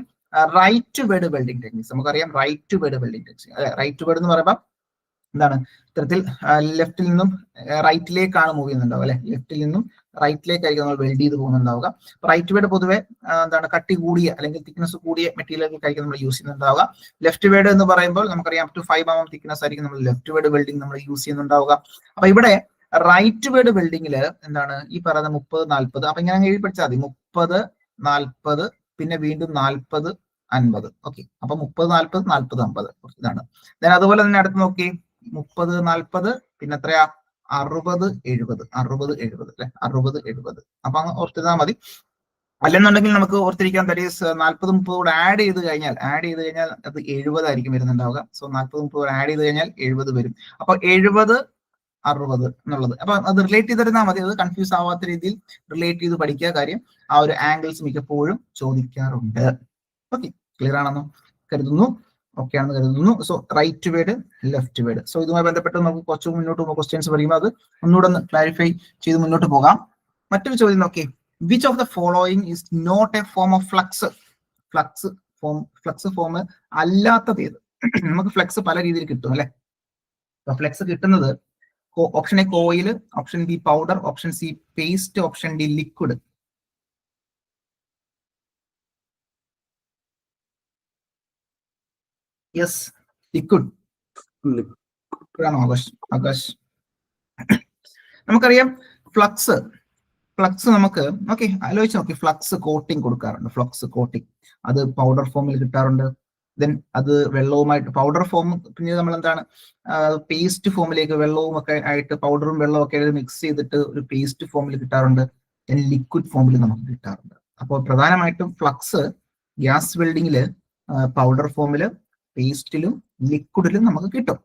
റൈറ്റ് വേഡ് വെൽഡിംഗ് ടെക്നിക്സ്. നമുക്കറിയാം റൈറ്റ് വേഡ് വെൽഡിംഗ് ടെക്നിക്സ് അല്ലെ. റൈറ്റ് വേഡ് എന്ന് പറയുമ്പോൾ എന്താണ് ഇത്തരത്തിൽ ലെഫ്റ്റിൽ നിന്നും റൈറ്റിലേക്കാണ് മൂവ് ചെയ്യുന്നുണ്ടാവുക അല്ലെ, ലെഫ്റ്റിൽ നിന്നും റൈറ്റിലേക്കായിരിക്കും നമ്മൾ വെൽഡ് ചെയ്ത് പോകുന്നുണ്ടാവുക. റൈറ്റ് വേഡ് പൊതുവെ എന്താണ് കട്ടി കൂടിയ അല്ലെങ്കിൽ തിക്നെസ് കൂടിയ മെറ്റീരിയലുകൾക്കായിരിക്കും നമ്മൾ യൂസ് ചെയ്യുന്നുണ്ടാവുക. ലെഫ്റ്റ് വേഡ് എന്ന് പറയുമ്പോൾ നമുക്കറിയാം ടു 5 mm തിക്നെസ് ആയിരിക്കും നമ്മൾ ലെഫ്റ്റ് വേഡ് വെൽഡിംഗ് നമ്മൾ യൂസ് ചെയ്യുന്നുണ്ടാവുക. അപ്പൊ ഇവിടെ റൈറ്റ് വേഡ് വെൽഡിംഗിൽ എന്താണ് ഈ പറയുന്ന 30-40, അപ്പൊ ഇങ്ങനെ എഴുതി പഠിച്ചാൽ മതി, 30-40 പിന്നെ വീണ്ടും 40-50. ഓക്കെ, അപ്പൊ 30-40-40-50 ഇതാണ്. then അതുപോലെ തന്നെ അടുത്ത് നോക്കി 30-40 പിന്നെ എത്രയാ 60-70 അല്ലെ, 60-70. അപ്പൊ അങ്ങ് ഓർത്തിരുന്നാൽ മതി. അല്ലെന്നുണ്ടെങ്കിൽ നമുക്ക് ഓർത്തിരിക്കാൻ ദാറ്റ് ഈസ് 40-30 കൂടെ ആഡ് ചെയ്ത് കഴിഞ്ഞാൽ അത് 70 ആയിരിക്കും വരുന്നുണ്ടാവുക. സോ 40-30 കൂടെ ആഡ് ചെയ്ത് കഴിഞ്ഞാൽ 70 വരും. അപ്പൊ 70-60 എന്നുള്ളത് അപ്പൊ അത് റിലേറ്റ് ചെയ്തിരുന്നാൽ മതി. അത് കൺഫ്യൂസ് ആവാത്ത രീതിയിൽ റിലേറ്റ് ചെയ്ത് പഠിക്കുക. കാര്യം ആ ഒരു ആംഗിൾസ് മിക്കപ്പോഴും ചോദിക്കാറുണ്ട്. ഓക്കെ, ക്ലിയർ ആണെന്നോ കരുതുന്നു, ഓക്കെ ആണെന്ന് കരുതുന്നു. So rightward, leftward. So ഇതുമായി ബന്ധപ്പെട്ട് നമുക്ക് കുറച്ച് മുന്നോട്ട് പോകുമ്പോൾ ക്വസ്റ്റ്യൻസ് പറയുമ്പോൾ അത് ഒന്നുകൂടെ ഒന്ന് ക്ലാരിഫൈ ചെയ്ത് മുന്നോട്ട് പോകാം. മറ്റൊരു ചോദ്യം നോക്കി, which of the following is not a form of flux? Flux form അല്ലാത്തത് ഏത്? നമുക്ക് ഫ്ലക്സ് പല രീതിയിൽ കിട്ടും അല്ലെ. ഫ്ലക്സ് കിട്ടുന്നത് option A coil, option B powder, option C paste, option D liquid. Yes, liquid ആണോ ആകാശ്? നമുക്കറിയാം ഫ്ലക്സ് നമുക്ക് ഓക്കെ ആലോചിച്ച് നോക്കി, ഫ്ലക്സ് കോട്ടിംഗ് കൊടുക്കാറുണ്ട്. ഫ്ലക്സ് കോട്ടിംഗ് അത് പൗഡർ ഫോമിൽ കിട്ടാറുണ്ട്. ദെൻ അത് വെള്ളവുമായിട്ട് പൗഡർ ഫോം, പിന്നെ നമ്മൾ എന്താണ് പേസ്റ്റ് ഫോമിലേക്ക് വെള്ളവും ഒക്കെ ആയിട്ട് പൗഡറും വെള്ളവും ഒക്കെ മിക്സ് ചെയ്തിട്ട് ഒരു പേസ്റ്റ് ഫോമിൽ കിട്ടാറുണ്ട്. ദെൻ ലിക്വിഡ് ഫോമിൽ നമുക്ക് കിട്ടാറുണ്ട്. അപ്പോൾ പ്രധാനമായിട്ടും ഫ്ലക്സ് ഗ്യാസ് വെൽഡിങ്ങില് പൗഡർ ഫോമില്, പേസ്റ്റിലും ലിക്വിഡിലും നമുക്ക് കിട്ടും.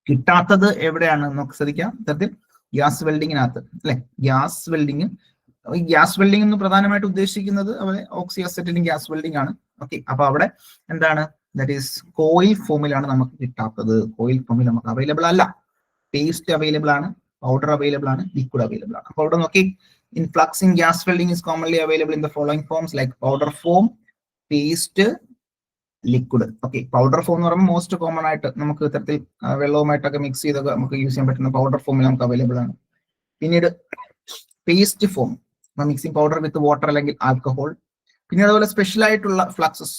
കിട്ടാത്തത് എവിടെയാണ് നമുക്ക് ശ്രദ്ധിക്കാം. ഇത്തരത്തിൽ ഗ്യാസ് വെൽഡിങ്ങിനകത്ത് അല്ലെ, ഗ്യാസ് വെൽഡിംഗ് എന്ന് പ്രധാനമായിട്ട് ഉദ്ദേശിക്കുന്നത് അവിടെ ഓക്സി അസെറ്റിലിംഗ് ഗ്യാസ് വെൽഡിംഗ് ആണ്. ഓക്കെ, അപ്പൊ അവിടെ എന്താണ് ദാറ്റ് ഈസ് കോയിൽ ഫോമിലാണ് നമുക്ക് കിട്ടാത്തത്. കോയിൽ ഫോമിൽ നമുക്ക് അവൈലബിൾ അല്ല. പേസ്റ്റ് അവൈലബിൾ ആണ്, പൗഡർ അവൈലബിൾ ആണ്, ലിക്വിഡ് അവൈലബിൾ ആണ്. അപ്പൊ അവിടെ നോക്കി, in flux in gas welding is commonly available in the following forms like powder form, paste, liquid. Okay, powder form എന്ന് പറയുമ്പോൾ മോസ്റ്റ് കോമൺ ആയിട്ട് നമുക്ക് ഇത്തരത്തിൽ വെള്ളവുമായിട്ടൊക്കെ മിക്സ് ചെയ്തൊക്കെ നമുക്ക് യൂസ് ചെയ്യാൻ പറ്റുന്ന പൗഡർ ഫോമിൽ നമുക്ക് അവൈലബിൾ ആണ്. പിന്നീട് paste form, mixing powder with water അല്ലെങ്കിൽ ആൽക്കഹോൾ. പിന്നെ അതുപോലെ സ്പെഷ്യൽ ആയിട്ടുള്ള ഫ്ലക്സസ്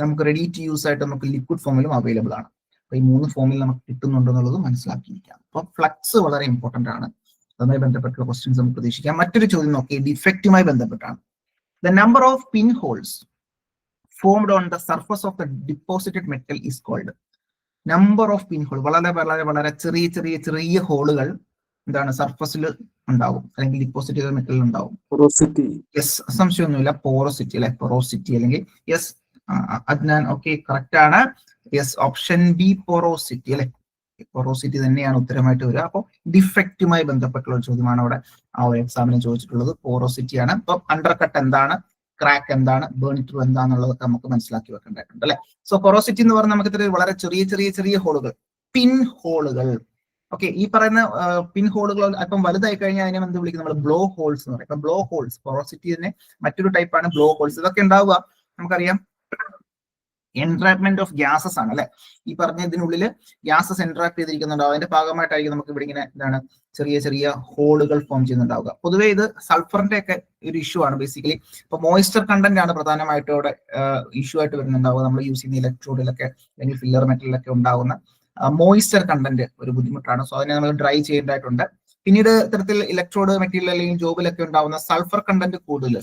നമുക്ക് റെഡി ടു യൂസ് ആയിട്ട് നമുക്ക് ലിക്വിഡ് ഫോമിലും അവൈലബിൾ ആണ്. അപ്പൊ ഈ 3 ഫോമിൽ നമുക്ക് കിട്ടുന്നുണ്ടെന്നുള്ളത് മനസ്സിലാക്കിയിരിക്കാം. അപ്പൊ ഫ്ലക്സ് വളരെ ഇമ്പോർട്ടന്റ് ആണ്. അതുമായി ബന്ധപ്പെട്ടുള്ള ക്വസ്റ്റ്യൻസ് നമുക്ക് പ്രതീക്ഷിക്കാം. മറ്റൊരു ചോദ്യം നോക്കി, ഡിഫെക്റ്റുമായി ബന്ധപ്പെട്ടാണ്. The number of pin holes formed on the surface of the deposited metal is called. Number of pin hole, വളരെ ചെറിയ ഹോളുകൾ എന്താണ് സർഫസിൽ ഉണ്ടാവും അല്ലെങ്കിൽ ഡിപ്പോസിറ്റ് ചെയ്ത മെറ്റലിൽ ഉണ്ടാവും. പോറോസിറ്റി, യെസ്, സംശയമൊന്നുമില്ല, പോറോസിറ്റി അല്ലെ, പോറോസിറ്റി അല്ലെങ്കിൽ യെസ് അദ്നാൻ ഓക്കെ കറക്റ്റ് ആണ്. യെസ്, ഓപ്ഷൻ ബി പോറോസിറ്റി അല്ലെ, പോറോസിറ്റി തന്നെയാണ് ഉത്തരമായിട്ട് വരിക. അപ്പോൾ ഡിഫെക്റ്റുമായി ബന്ധപ്പെട്ടുള്ള ഒരു ചോദ്യമാണ് അവിടെ ആ ഒരു എക്സാമിന് ചോദിച്ചിട്ടുള്ളത്, പോറോസിറ്റി ആണ്. അപ്പൊ അണ്ടർ കട്ട് എന്താണ്, ക്രാക്ക് എന്താണ്, ബേൺ ത്രൂ എന്താണെന്നുള്ളതൊക്കെ നമുക്ക് മനസ്സിലാക്കി വെക്കേണ്ടതായിട്ടുണ്ട് അല്ലെ. സോ പോറോസിറ്റി എന്ന് പറഞ്ഞാൽ നമുക്ക് ഇത്ര വളരെ ചെറിയ ഹോളുകൾ, പിൻ ഹോളുകൾ. ഓക്കെ, ഈ പറയുന്ന പിൻ ഹോളുകൾ അല്പം വലുതായി കഴിഞ്ഞാൽ അതിനെ എന്ത് വിളിക്കും, നമ്മൾ ബ്ലോ ഹോൾസ് എന്ന് പറയും. ബ്ലോ ഹോൾസ്, പോറോസിറ്റി തന്നെ മറ്റൊരു ടൈപ്പാണ് ബ്ലോ ഹോൾസ്. ഇതൊക്കെ ഉണ്ടാവുക നമുക്കറിയാം എൻട്രാപ്മെന്റ് ഓഫ് ഗ്യാസസ് ആണ് അല്ലെ. ഈ പറഞ്ഞ ഇതിനുള്ളിൽ ഗ്യാസസ് എൻട്രാക്ട് ചെയ്തിരിക്കുന്നുണ്ടാവും. അതിന്റെ ഭാഗമായിട്ടായിരിക്കും നമുക്ക് ഇവിടെ ഇങ്ങനെ എന്താണ് ചെറിയ ഹോളുകൾ ഫോം ചെയ്യുന്നുണ്ടാവുക. പൊതുവേ ഇത് സൾഫറിന്റെ ഒക്കെ ഒരു ഇഷ്യൂ ആണ് ബേസിക്കലി. ഇപ്പൊ മോയ്സ്ചർ കണ്ടന്റ് ആണ് പ്രധാനമായിട്ടും ഇവിടെ ഇഷ്യൂ ആയിട്ട് വരുന്നുണ്ടാവുക. നമ്മൾ യൂസ് ചെയ്യുന്ന ഇലക്ട്രോഡിലൊക്കെ അല്ലെങ്കിൽ ഫില്ലർ മെറ്റലിലൊക്കെ ഉണ്ടാകുന്ന മോയ്സ്ചർ കണ്ടന്റ് ഒരു ബുദ്ധിമുട്ടാണ്. സോ അതിനെ നമ്മൾ ഡ്രൈ ചെയ്യേണ്ടതായിട്ടുണ്ട്. പിന്നീട് ഇത്തരത്തിൽ ഇലക്ട്രോഡ് മെറ്റീരിയൽ അല്ലെങ്കിൽ ജോബിലൊക്കെ ഉണ്ടാവുന്ന സൾഫർ കണ്ടന്റ് കൂടുതൽ.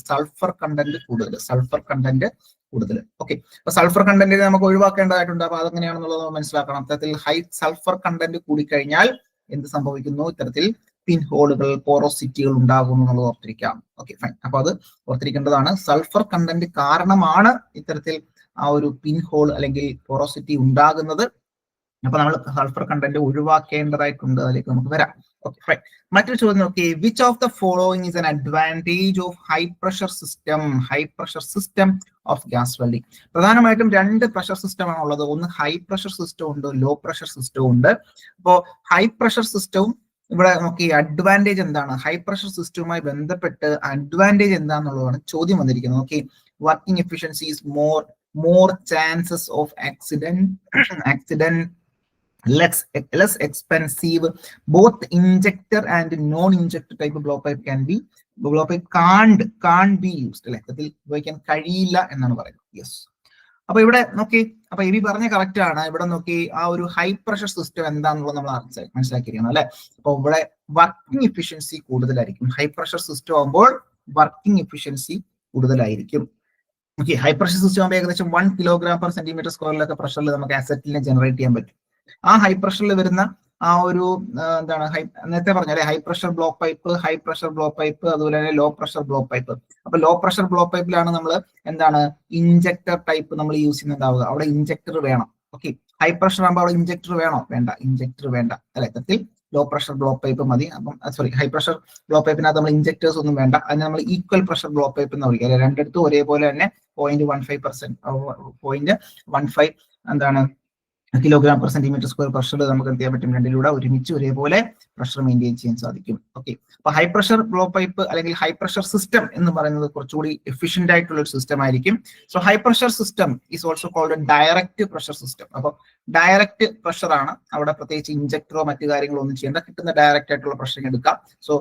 ഓക്കെ, അപ്പൊ സൾഫർ കണ്ടന്റിനെ നമുക്ക് ഒഴിവാക്കേണ്ടതായിട്ടുണ്ട്. അപ്പൊ അതെങ്ങനെയാണെന്നുള്ളത് മനസ്സിലാക്കണം. ഇത്തരത്തിൽ ഹൈ സൾഫർ കണ്ടന്റ് കൂടിക്കഴിഞ്ഞാൽ എന്ത് സംഭവിക്കുന്നു, ഇത്തരത്തിൽ പിൻ ഹോളുകൾ, പോറോസിറ്റികൾ ഉണ്ടാകുന്നു എന്നുള്ളത് ഓർത്തിരിക്കാം. ഓക്കെ ഫൈൻ, അപ്പൊ അത് ഓർത്തിരിക്കേണ്ടതാണ്. സൾഫർ കണ്ടന്റ് കാരണമാണ് ഇത്തരത്തിൽ ആ ഒരു പിൻ ഹോൾ അല്ലെങ്കിൽ പോറോസിറ്റി ഉണ്ടാകുന്നത്. അപ്പൊ നമ്മൾ സൾഫർ കണ്ടന്റ് ഒഴിവാക്കേണ്ടതായിട്ടുണ്ട്. അതിലേക്ക് നമുക്ക് വരാം. ഓക്കെ ഫൈൻ, മറ്റൊരു ചോദ്യം നോക്കി, which of the following is an advantage of high pressure system of gas welding? പ്രധാനമായിട്ടും 2 പ്രഷർ സിസ്റ്റം ആണ് ഉള്ളത്. ഒന്ന് ഹൈ പ്രഷർ സിസ്റ്റം ഉണ്ട്, ലോ പ്രഷർ സിസ്റ്റം ഉണ്ട്. അപ്പോൾ ഹൈ പ്രഷർ സിസ്റ്റവും ഇവിടെ നോക്കി അഡ്വാൻറ്റേജ് എന്താണ്, ഹൈ പ്രഷർ സിസ്റ്റവുമായി ബന്ധപ്പെട്ട് അഡ്വാൻറ്റേജ് എന്താണെന്നുള്ളതാണ് ചോദ്യം വന്നിരിക്കുന്നത്. Okay, working efficiency is more chances of accident less expensive. Both injector and non-injector type blow pipe can't be used. അല്ലെ, അതിൽ ഉപയോഗിക്കാൻ കഴിയില്ല എന്നാണ് പറയുന്നത്. യെസ്. അപ്പൊ ഇവിടെ നോക്കി, അപ്പൊ ഇവി പറഞ്ഞ കറക്റ്റ് ആണ്. ഇവിടെ നോക്കി ആ ഒരു ഹൈ പ്രഷർ സിസ്റ്റം എന്താണെന്നുള്ളത് നമ്മൾ മനസ്സിലാക്കിയിരിക്കണം അല്ലെ. അപ്പൊ ഇവിടെ വർക്കിംഗ് എഫിഷ്യൻസി കൂടുതലായിരിക്കും. ഹൈ പ്രഷർ സിസ്റ്റം ആകുമ്പോൾ വർക്കിംഗ് എഫിഷ്യൻസി കൂടുതലായിരിക്കും. ഓക്കെ, ഹൈ പ്രഷർ സിസ്റ്റം ആകുമ്പോൾ ഏകദേശം 1 kg/cm² പ്രഷറിൽ നമുക്ക് അസറ്റിലിനെ ജനറേറ്റ് ചെയ്യാൻ പറ്റും. ആ ഹൈ പ്രഷറിൽ വരുന്ന ആ ഒരു എന്താണ് നേരത്തെ പറഞ്ഞാലേ high pressure blow pipe, high pressure blow pipe, അതുപോലെ തന്നെ ലോ പ്രഷർ ബ്ലോ പൈപ്പ്. അപ്പൊ ലോ പ്രഷർ ബ്ലോ പൈപ്പിലാണ് നമ്മൾ എന്താണ് ഇഞ്ചക്ടർ ടൈപ്പ് നമ്മൾ യൂസ് ചെയ്യുന്നുണ്ടാവുക. അവിടെ ഇഞ്ചക്ടർ വേണം. ഓക്കെ, ഹൈ പ്രഷർ ആകുമ്പോൾ അവിടെ ഇഞ്ചക്ടർ വേണോ? വേണ്ട, ഇഞ്ചക്ടർ വേണ്ട അല്ലെ. ഇത്തരത്തിൽ ലോ പ്രഷർ ബ്ലോ പൈപ്പ് മതി. അപ്പം സോറി, ഹൈ പ്രഷർ ബ്ലോ പൈപ്പിനകത്ത് നമ്മൾ ഇഞ്ചക്ടേഴ്സ് ഒന്നും വേണ്ട. അതിന് നമ്മൾ ഈക്വൽ പ്രഷർ ബ്ലോ പൈപ്പ് എന്ന് വിളിക്കുക. രണ്ടിടത്തും ഒരേപോലെ തന്നെ 0.15% എന്താണ് kg/cm² പ്രഷർ നമുക്ക് എന്ത് ചെയ്യാൻ പറ്റും? രണ്ടിലൂടെ ഒരുമിച്ച് ഒരേപോലെ പ്രഷർ മെയിൻറ്റെയിൻ ചെയ്യാൻ സാധിക്കും. ഓക്കെ, അപ്പൊ ഹൈ പ്രഷർ ബ്ലോ പൈപ്പ് അല്ലെങ്കിൽ ഹൈ പ്രഷർ സിസ്റ്റം എന്ന് പറയുന്നത് കുറച്ചുകൂടി എഫിഷ്യന്റ് ആയിട്ടുള്ള ഒരു സിസ്റ്റം ആയിരിക്കും. So high pressure system is also called direct pressure system. അപ്പൊ ഡയറക്റ്റ് പ്രഷർ ആണ്. അവിടെ പ്രത്യേകിച്ച് ഇഞ്ചക്ടറോ മറ്റു കാര്യങ്ങളോ ഒന്നും ചെയ്യേണ്ട, കിട്ടുന്ന ഡയറക്റ്റ് ആയിട്ടുള്ള പ്രഷർ എടുക്കാം. So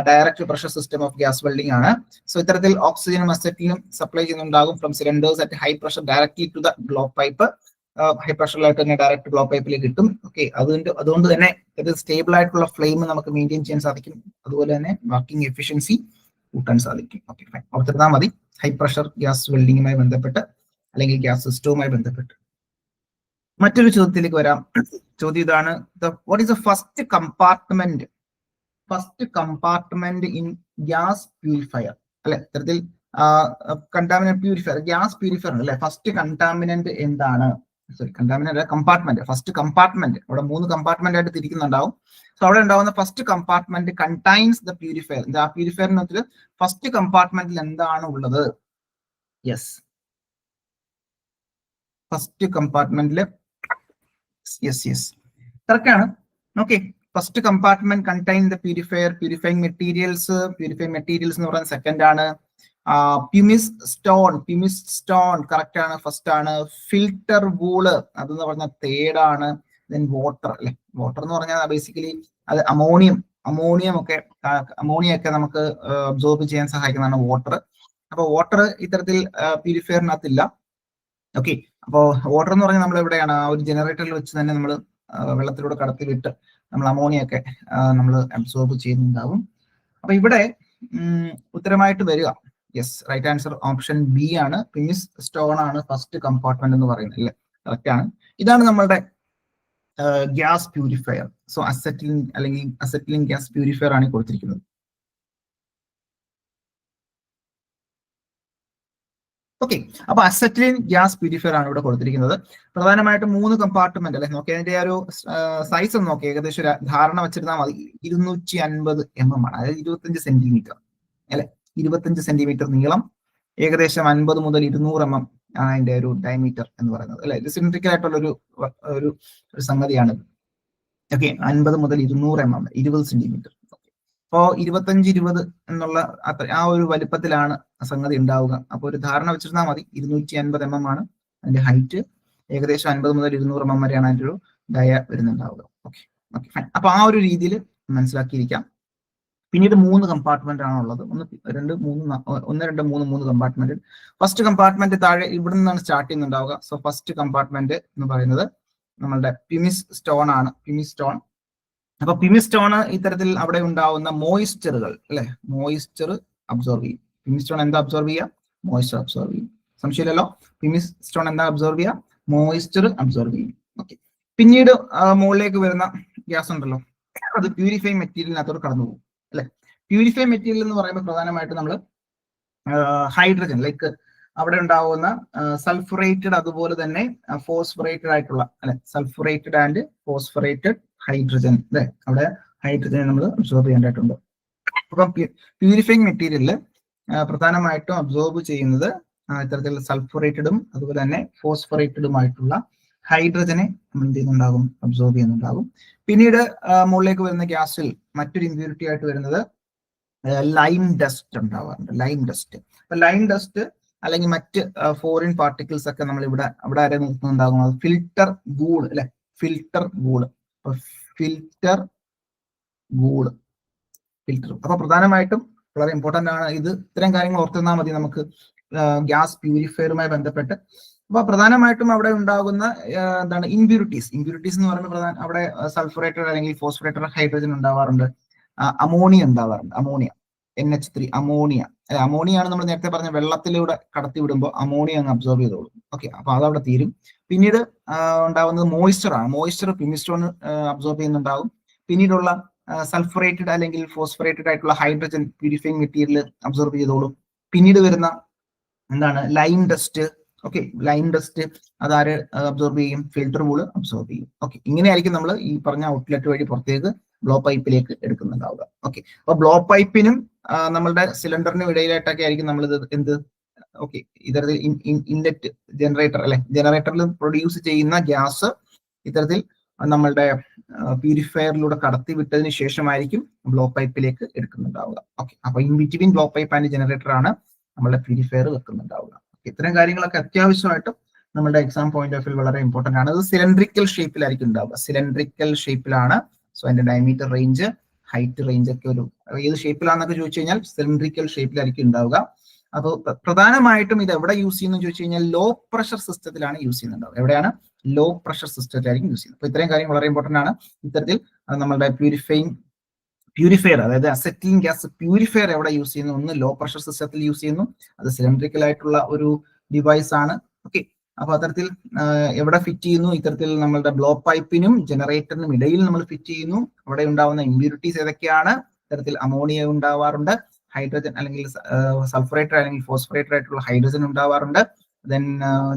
direct pressure system of gas welding ആണ്. സോ ഇത്തരത്തിൽ ഓക്സിജനും അസറ്റിനും സപ്ലൈ ചെയ്യുന്നുണ്ടാകും from cylinders at high pressure directly to the blowpipe. High പ്രഷറിലായിട്ട് തന്നെ ഡയറക്റ്റ് ബ്ലോ പൈപ്പിലേക്ക് കിട്ടും. ഓക്കെ, അതുകൊണ്ട് തന്നെ ഇത് സ്റ്റേബിൾ ആയിട്ടുള്ള ഫ്ലെയിം നമുക്ക് മെയിൻറ്റെയിൻ ചെയ്യാൻ സാധിക്കും. അതുപോലെ തന്നെ വർക്കിംഗ് എഫിഷ്യൻസി കൂട്ടാൻ സാധിക്കും. Okay, fine. ഓർത്തിരുന്നാൽ മതി ഹൈ പ്രഷർ ഗ്യാസ് വെൽഡിങ്ങുമായി ബന്ധപ്പെട്ട് അല്ലെങ്കിൽ ഗ്യാസ് സിസ്റ്റവുമായി ബന്ധപ്പെട്ട്. മറ്റൊരു ചോദ്യത്തിലേക്ക് വരാം. ചോദ്യം ഇതാണ്, what is the first compartment in gas purifier അല്ലെ. ഇത്തരത്തിൽ കണ്ടാമിനന്റ് പ്യൂരിഫയർ, ഗ്യാസ് പ്യൂരിഫയർ അല്ലെ. ഫസ്റ്റ് കണ്ടാമിനന്റ് എന്താണ്? Sorry, contaminant compartment. First compartment, അവിടെ 3 കമ്പാർട്ട്മെന്റ് ആയിട്ട് തിരിക്കുന്നുണ്ടാവും. സോ അവിടെ ഉണ്ടാവുന്ന first compartment contains the purifier. ആ പ്യൂരിഫയറിനകത്തിൽ ഫസ്റ്റ് കമ്പാർട്ട്മെന്റിൽ എന്താണ് ഉള്ളത്? യെസ്, ഫസ്റ്റ് കമ്പാർട്ട്മെന്റില് യെസ് കറക്റ്റ് ആണ്. Okay, first compartment contain the purifier. Purifying materials എന്ന് പറയുന്നത് സെക്കൻഡ് ആണ്. പ്യൂമിസ് സ്റ്റോൺ കറക്റ്റ് ആണ്, ഫസ്റ്റ് ആണ്. ഫിൽട്ടർ വൂള് അതെന്ന് പറഞ്ഞാൽ തേർഡ് ആണ്. ദെൻ വാട്ടർ അല്ലെ. വാട്ടർ എന്ന് പറഞ്ഞാൽ ബേസിക്കലി അത് അമോണിയം ഒക്കെ നമുക്ക് അബ്സോർബ് ചെയ്യാൻ സഹായിക്കുന്നതാണ് വാട്ടർ. അപ്പൊ വാട്ടർ ഇത്തരത്തിൽ പ്യൂരിഫയറിനകത്തില്ല. ഓക്കെ, അപ്പോ വാട്ടർ എന്ന് പറഞ്ഞാൽ നമ്മൾ എവിടെയാണ്? ആ ഒരു ജനറേറ്ററിൽ വെച്ച് തന്നെ നമ്മൾ വെള്ളത്തിലൂടെ കടത്തി വിട്ട് നമ്മൾ അമോണിയ ഒക്കെ നമ്മൾ അബ്സോർബ് ചെയ്യുന്നുണ്ടാവും. അപ്പൊ ഇവിടെ ഉത്തരമായിട്ട് വരിക yes, right answer option B ആണ്. പ്യൂമിസ് സ്റ്റോൺ ആണ് ഫസ്റ്റ് കമ്പാർട്ട്മെന്റ് എന്ന് പറയുന്നത് അല്ലേ. കറക്റ്റ് ആണ്. ഇതാണ് നമ്മളുടെ gas purifier. So acetylene gas purifier ആണ് കൊടുത്തിരിക്കുന്നത്. ഓക്കെ, അപ്പൊ അസറ്റിലിൻ ഗ്യാസ് പ്യൂരിഫയർ ആണ് ഇവിടെ കൊടുത്തിരിക്കുന്നത്. പ്രധാനമായിട്ടും 3 കമ്പാർട്ട്മെന്റ് അല്ലെ. നോക്കി അതിന്റെ ആ ഒരു സൈസ് ഒന്ന് നോക്കി, ഏകദേശം ഒരു ധാരണ വെച്ചിരുന്നാൽ മതി. 250 mm ആണ്, അതായത് 25 സെന്റിമീറ്റർ അല്ലെ. 25 സെന്റിമീറ്റർ നീളം, ഏകദേശം 50 മുതൽ 200 mm ആണ് അതിന്റെ ഒരു ഡയമീറ്റർ എന്ന് പറയുന്നത് അല്ലെ. ഇത് സിമെട്രിക്കൽ ആയിട്ടുള്ള ഒരു സംഗതിയാണ്. ഓക്കെ, 50 മുതൽ 200 mm, 20 സെന്റിമീറ്റർ. അപ്പോ 25-20 എന്നുള്ള ആ ഒരു വലിപ്പത്തിലാണ് സംഗതി ഉണ്ടാവുക. അപ്പൊ ഒരു ധാരണ വെച്ചിരുന്നാൽ മതി. 250 mm ആണ് അതിന്റെ ഹൈറ്റ്, ഏകദേശം 50 മുതൽ 200 mm വരെയാണ് അതിന്റെ ഒരു ഡയ വരുന്നുണ്ടാവുക. Okay, fine. അപ്പൊ ആ ഒരു രീതിയിൽ മനസ്സിലാക്കിയിരിക്കാം. പിന്നീട് 3 കമ്പാർട്ട്മെന്റ് ആണുള്ളത്. 1, 2, 3 കമ്പാർട്ട്മെന്റ്. ഫസ്റ്റ് കമ്പാർട്ട്മെന്റ് താഴെ ഇവിടെ നിന്നാണ് സ്റ്റാർട്ട് ചെയ്യുന്നുണ്ടാവുക. സോ ഫസ്റ്റ് കമ്പാർട്ട്മെന്റ് എന്ന് പറയുന്നത് നമ്മളുടെ പ്യൂമിസ് സ്റ്റോൺ ആണ്. Pumice stone. അപ്പൊ പ്യൂമിസ് സ്റ്റോൺ ഇത്തരത്തിൽ അവിടെ ഉണ്ടാവുന്ന മോയിസ്ചറുകൾ അല്ലെ, മോയിസ്ചർ അബ്സോർവ് ചെയ്യും. പ്യൂമിസ് സ്റ്റോൺ എന്താ അബ്സോർവ് ചെയ്യുക? മോയിസ്ചർ അബ്സോർവ് ചെയ്യും. സംശയമില്ലല്ലോ. പ്യൂമിസ് സ്റ്റോൺ എന്താ അബ്സോർവ് ചെയ്യുക? മോയിസ്ചർ അബ്സോർവ് ചെയ്യും. ഓക്കെ, പിന്നീട് മുകളിലേക്ക് വരുന്ന ഗ്യാസ് ഉണ്ടല്ലോ, അത് പ്യൂരിഫൈങ് മെറ്റീരിയലിനകത്തോട് കടന്നു പോകും അല്ലെ. പ്യൂരിഫൈ മെറ്റീരിയൽ എന്ന് പറയുമ്പോൾ പ്രധാനമായിട്ട് നമ്മൾ ഹൈഡ്രജൻ, ലൈക്ക് അവിടെ ഉണ്ടാവുന്ന സൾഫുറേറ്റഡ് അതുപോലെ തന്നെ ഫോസ്ഫറേറ്റഡ് ആയിട്ടുള്ള അല്ലെ, സൾഫുറേറ്റഡ് ആൻഡ് ഫോസ്ഫറേറ്റഡ് ഹൈഡ്രജൻ അല്ലെ, അവിടെ ഹൈഡ്രജനെ നമ്മൾ അബ്സോർബ് ചെയ്യേണ്ടതായിട്ടുണ്ട്. അപ്പം പ്യൂരിഫൈങ് മെറ്റീരിയലിൽ പ്രധാനമായിട്ടും അബ്സോർബ് ചെയ്യുന്നത് ഇത്തരത്തിലുള്ള സൾഫുറേറ്റഡും അതുപോലെ തന്നെ ഫോസ്ഫറേറ്റഡുമായിട്ടുള്ള ഹൈഡ്രജനെ നമ്മൾ എന്ത് ചെയ്യുന്നുണ്ടാകും? അബ്സോർബ് ചെയ്യുന്നുണ്ടാകും. പിന്നീട് മുകളിലേക്ക് വരുന്ന ഗ്യാസിൽ മറ്റൊരു ഇമ്പ്യൂരിറ്റി ആയിട്ട് വരുന്നത് ലൈം ഡസ്റ്റ് ഉണ്ടാവാറുണ്ട്. Lime dust. അപ്പൊ ലൈം ഡസ്റ്റ് അല്ലെങ്കിൽ മറ്റ് ഫോറിൻ പാർട്ടിക്കിൾസ് ഒക്കെ നമ്മൾ അവിടെ ആരെ നോക്കുന്നുണ്ടാകും? ഫിൽട്ടർ വൂൾ അല്ലെ. Filter wool. Filter wool, filter. അപ്പൊ പ്രധാനമായിട്ടും വളരെ ഇമ്പോർട്ടന്റ് ആണ് ഇത്. ഇത്തരം കാര്യങ്ങൾ ഓർത്തുനിന്നാൽ മതി നമുക്ക് ഗ്യാസ് പ്യൂരിഫയറുമായി ബന്ധപ്പെട്ട്. അപ്പൊ പ്രധാനമായിട്ടും അവിടെ ഉണ്ടാകുന്ന എന്താണ് ഇമ്പ്യൂരിറ്റീസ് എന്ന് പറയുമ്പോൾ അവിടെ സൾഫറേറ്റഡ് അല്ലെങ്കിൽ ഫോസ്ഫറേറ്റഡ് ഹൈഡ്രജൻ ഉണ്ടാവാറുണ്ട്, അമോണിയ ഉണ്ടാവാറുണ്ട്, അമോണിയ NH3 അമോണിയ. അമോണിയാണ് നമ്മൾ നേരത്തെ പറഞ്ഞ വെള്ളത്തിലൂടെ കടത്തി വിടുമ്പോൾ അമോണിയ അങ്ങ് അബ്സോർബ് ചെയ്തോളും. ഓക്കെ, അപ്പൊ അതവിടെ തീരും. പിന്നീട് ഉണ്ടാവുന്നത് മോയ്സ്ചർ ആണ്. മോയ്സ്ചർ പിമിസ്റ്റോൺ അബ്സോർബ് ചെയ്യുന്നുണ്ടാവും. പിന്നീടുള്ള സൾഫറേറ്റഡ് അല്ലെങ്കിൽ ഫോസ്ഫറേറ്റഡ് ആയിട്ടുള്ള ഹൈഡ്രജൻ പ്യൂരിഫൈങ് മെറ്റീരിയൽ അബ്സോർബ് ചെയ്തോളും. പിന്നീട് വരുന്ന എന്താണ് lime dust. Okay, lime dust അതാര് അബ്സോർബ് ചെയ്യും? ഫിൽട്ടർ വൂള് അബ്സോർബ് ചെയ്യും. ഓക്കെ, ഇങ്ങനെയായിരിക്കും നമ്മൾ ഈ പറഞ്ഞ ഔട്ട്ലെറ്റ് വഴി പുറത്തേക്ക് ബ്ലോ പൈപ്പിലേക്ക് എടുക്കുന്നുണ്ടാവുക. ഓക്കെ, അപ്പൊ ബ്ലോ പൈപ്പിനും നമ്മളുടെ സിലിണ്ടറിനും ഇടയിലായിട്ടൊക്കെ ആയിരിക്കും നമ്മൾ ഇത് എന്ത് ഓക്കെ ഇത്തരത്തിൽ ഇൻലെറ്റ് ജനറേറ്റർ അല്ലെ, ജനറേറ്ററിൽ പ്രൊഡ്യൂസ് ചെയ്യുന്ന ഗ്യാസ് ഇത്തരത്തിൽ നമ്മളുടെ പ്യൂരിഫയറിലൂടെ കടത്തി വിട്ടതിന് ശേഷമായിരിക്കും ബ്ലോ പൈപ്പിലേക്ക് എടുക്കുന്നുണ്ടാവുക. ഓക്കെ, അപ്പൊ in between blow pipe and generator ആണ് നമ്മളുടെ പ്യൂരിഫയർ വെക്കുന്നുണ്ടാവുക. ഇത്തരം കാര്യങ്ങളൊക്കെ അത്യാവശ്യമായിട്ടും നമ്മുടെ എക്സാം പോയിന്റ് ഓഫ് വ്യൂ വളരെ ഇമ്പോർട്ടന്റ് ആണ്. അത് സിലിണ്ടറിക്കൽ ഷേപ്പിലായിരിക്കും ഉണ്ടാവുക. സിലിണ്ടറിക്കൽ ഷേപ്പിലാണ്. സോ അതിന്റെ ഡയമീറ്റർ റേഞ്ച്, ഹൈറ്റ് റേഞ്ച് ഒക്കെ ഒരു ഏത് ഷേപ്പിലാണെന്നൊക്കെ ചോദിച്ചു കഴിഞ്ഞാൽ സിലിണ്ടറിക്കൽ ഷേപ്പിലായിരിക്കും ഉണ്ടാവുക. അപ്പോൾ പ്രധാനമായിട്ടും ഇത് എവിടെ യൂസ് ചെയ്യുന്നു ചോദിച്ചു കഴിഞ്ഞാൽ ലോ പ്രഷർ സിസ്റ്റത്തിലാണ് യൂസ് ചെയ്യുന്നുണ്ടാവുക. എവിടെയാണ്? ലോ പ്രഷർ സിസ്റ്റത്തിലായിരിക്കും യൂസ് ചെയ്യുന്നത്. അപ്പൊ ഇത്രയും കാര്യങ്ങൾ വളരെ ഇമ്പോർട്ടന്റ് ആണ്. ഇത്തരത്തിൽ നമ്മുടെ പ്യൂരിഫയർ അതായത് അസറ്റിലിൻ ഗ്യാസ് പ്യൂരിഫയർ എവിടെ യൂസ് ചെയ്യുന്നു? ഒന്ന് ലോ പ്രഷർ സിസ്റ്റത്തിൽ യൂസ് ചെയ്യുന്നു. അത് സിലിണ്ടറിക്കൽ ആയിട്ടുള്ള ഒരു ഡിവൈസ് ആണ്. ഓക്കെ, അപ്പൊ അത്തരത്തിൽ എവിടെ ഫിറ്റ് ചെയ്യുന്നു? ഇത്തരത്തിൽ നമ്മളുടെ ബ്ലോ പൈപ്പിനും ജനറേറ്ററിനും ഇടയിൽ നമ്മൾ ഫിറ്റ് ചെയ്യുന്നു. അവിടെ ഉണ്ടാവുന്ന ഇമ്പ്യൂരിറ്റീസ് ഏതൊക്കെയാണ്? ഇത്തരത്തിൽ അമോണിയ ഉണ്ടാവാറുണ്ട്, ഹൈഡ്രജൻ അല്ലെങ്കിൽ സൾഫറേറ്റഡ് അല്ലെങ്കിൽ ഫോസ്ഫറേറ്റഡ് ആയിട്ടുള്ള ഹൈഡ്രജൻ ഉണ്ടാവാറുണ്ട്, ദെൻ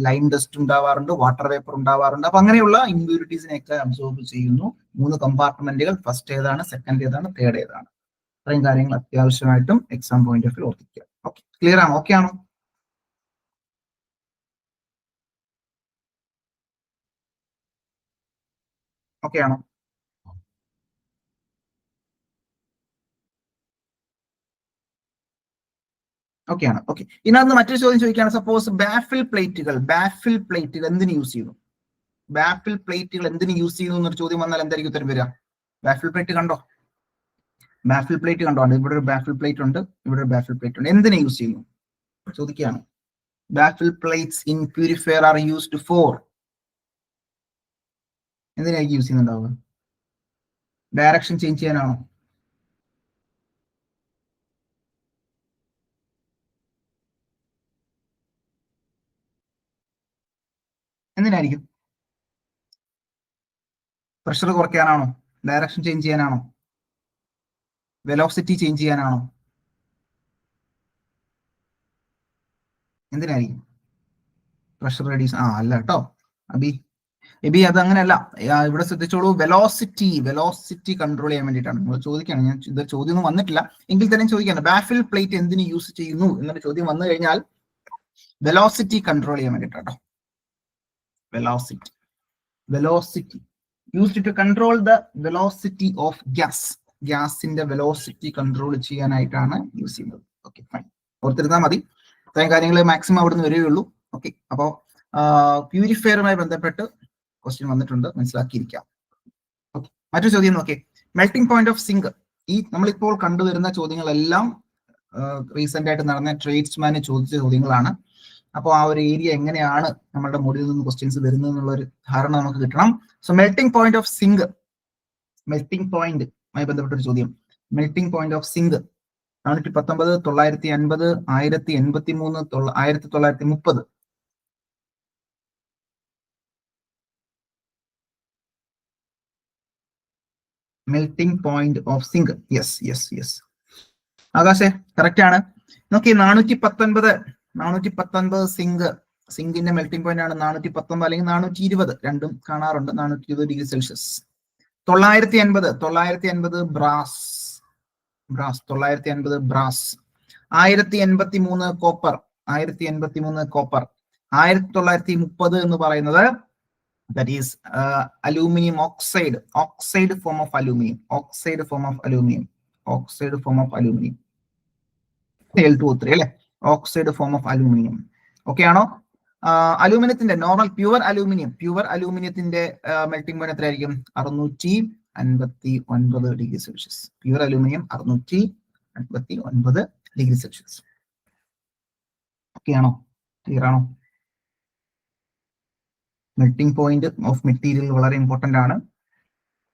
ലൈം ഡസ്റ്റ് ഉണ്ടാവാറുണ്ട്, വാട്ടർ വേപ്പർ ഉണ്ടാവാറുണ്ട്. അപ്പൊ അങ്ങനെയുള്ള ഇമ്പ്യൂരിറ്റീസിനെയൊക്കെ അബ്സോർബ് ചെയ്യുന്നു. 3 കമ്പാർട്ട്മെന്റുകൾ, ഫസ്റ്റ് ഏതാണ്, സെക്കൻഡ് ഏതാണ്, തേർഡ് ഏതാണ്. ഇത്രയും കാര്യങ്ങൾ അത്യാവശ്യമായിട്ടും എക്സാം പോയിന്റ് ഓഫ് വ്യൂ ഓർത്തിക്കുക. ഓക്കെ, ക്ലിയർ ആണോ? ഓക്കെ ആണോ? ഓക്കെ ആണോ? ഓക്കെ ആണ്. ഓക്കെ, ഇതിനകത്ത് മറ്റൊരു ചോദ്യം ചോദിക്കുകയാണ്. സപ്പോസ് ബാഫിൽ പ്ലേറ്റുകൾ എന്തിന് യൂസ് ചെയ്യുന്നു? ബാഫിൽ പ്ലേറ്റുകൾ എന്തിന് യൂസ് ചെയ്യുന്നു എന്നൊരു ചോദ്യം വന്നാൽ എന്തായിരിക്കും ഉത്തരം വരിക? ബാഫിൽ പ്ലേറ്റ് കണ്ടോ? ബാഫിൽ പ്ലേറ്റ് കണ്ടോ? ഇവിടെ ഒരു ബാഫിൽ പ്ലേറ്റ് ഉണ്ട്, ഇവിടെ ഒരു ബാഫിൽ പ്ലേറ്റ് ഉണ്ട്. എന്തിനെ യൂസ് ചെയ്യുന്നു ചോദിക്കുകയാണ്. Baffle plates in purifier are used for. എന്തിനായിരിക്കും യൂസ് ചെയ്യുന്നുണ്ടാവുക? ഡയറക്ഷൻ ചേഞ്ച് ചെയ്യാനാണോ? എന്തിനായിരിക്കും? പ്രഷർ കുറയ്ക്കാനാണോ? ഡയറക്ഷൻ ചേഞ്ച് ചെയ്യാനാണോ? വെലോസിറ്റി ചേഞ്ച് ചെയ്യാനാണോ? എന്തിനായിരിക്കും? പ്രഷർ റെഡ്യൂസ് അല്ല കേട്ടോ എബി അത് അങ്ങനെയല്ല. ഇവിടെ ശ്രദ്ധിച്ചോളൂ, വെലോസിറ്റി കൺട്രോൾ ചെയ്യാൻ വേണ്ടിയിട്ടാണ്. നിങ്ങൾ ചോദിക്കുകയാണ്, ഞാൻ ഇത് ചോദ്യം ഒന്നും വന്നിട്ടില്ല എങ്കിൽ തന്നെ ചോദിക്കാണ് ബാഫിൽ പ്ലേറ്റ് എന്തിന് യൂസ് ചെയ്യുന്നു എന്നൊരു ചോദ്യം വന്നു കഴിഞ്ഞാൽ വെലോസിറ്റി കൺട്രോൾ ചെയ്യാൻ വേണ്ടിയിട്ടാട്ടോ. Velocity used to control the velocity of ഗ്യാസിന്റെ വെലോസിറ്റി കൺട്രോൾ ചെയ്യാനായിട്ടാണ് യൂസ് ചെയ്യുന്നത്. ഓക്കെ, ഫൈൻ, ഓർത്തിരുന്നാൽ മതി. ഇത്രയും കാര്യങ്ങൾ മാക്സിമം അവിടെ നിന്ന് വരികയുള്ളൂ. ഓക്കെ, അപ്പോൾ പ്യൂരിഫയറുമായി ബന്ധപ്പെട്ട് ക്വസ്റ്റ്യൻ വന്നിട്ടുണ്ട്, മനസ്സിലാക്കിയിരിക്കാം. ഓക്കെ, മറ്റൊരു ചോദ്യം നോക്കിയേ. Melting point of zinc. ഈ നമ്മളിപ്പോൾ കണ്ടുവരുന്ന ചോദ്യങ്ങളെല്ലാം റീസെന്റ് ആയിട്ട് നടന്ന ട്രേഡ്സ്മാന് ചോദിച്ച ചോദ്യങ്ങളാണ്. അപ്പോൾ ആ ഒരു ഏരിയ എങ്ങനെയാണ് നമ്മുടെ മോഡലിൽ നിന്ന് ക്വസ്റ്റ്യൻസ് വരുന്നത് എന്നുള്ള ഒരു ധാരണ നമുക്ക് കിട്ടണം. So melting point of zinc, melting പോയിന്റുമായി ബന്ധപ്പെട്ട ഒരു ചോദ്യം. Melting point of zinc 419, 950, 1083, 1930. Melting point of zinc. Yes ആകാശേ, കറക്റ്റ് ആണ്. നോക്കി, 419 സിങ്കിന്റെ മെൽറ്റിംഗ് പോയിന്റ് ആണ് 419 അല്ലെങ്കിൽ 420, രണ്ടും കാണാറുണ്ട്. 420 degree Celsius. 950 brass. 950 brass. 1083 copper. 1930 എന്ന് പറയുന്നത് that is aluminum oxide form of aluminum. Al2O3 അല്ലെ, oxide form of aluminium. Okay ആണോ? അലൂമിനിയത്തിന്റെ നോർമൽ പ്യുവർ അലൂമിനിയത്തിന്റെ മെൽറ്റിംഗ് പോയിന്റ് എത്രയായിരിക്കും? 659 degree Celsius. Pure aluminium 659 degree Celsius. Okay ആണോ? ക്ലിയർ ആണോ? മെൽറ്റിംഗ് പോയിന്റ് ഓഫ് മെറ്റീരിയൽ വളരെ important ആണ്.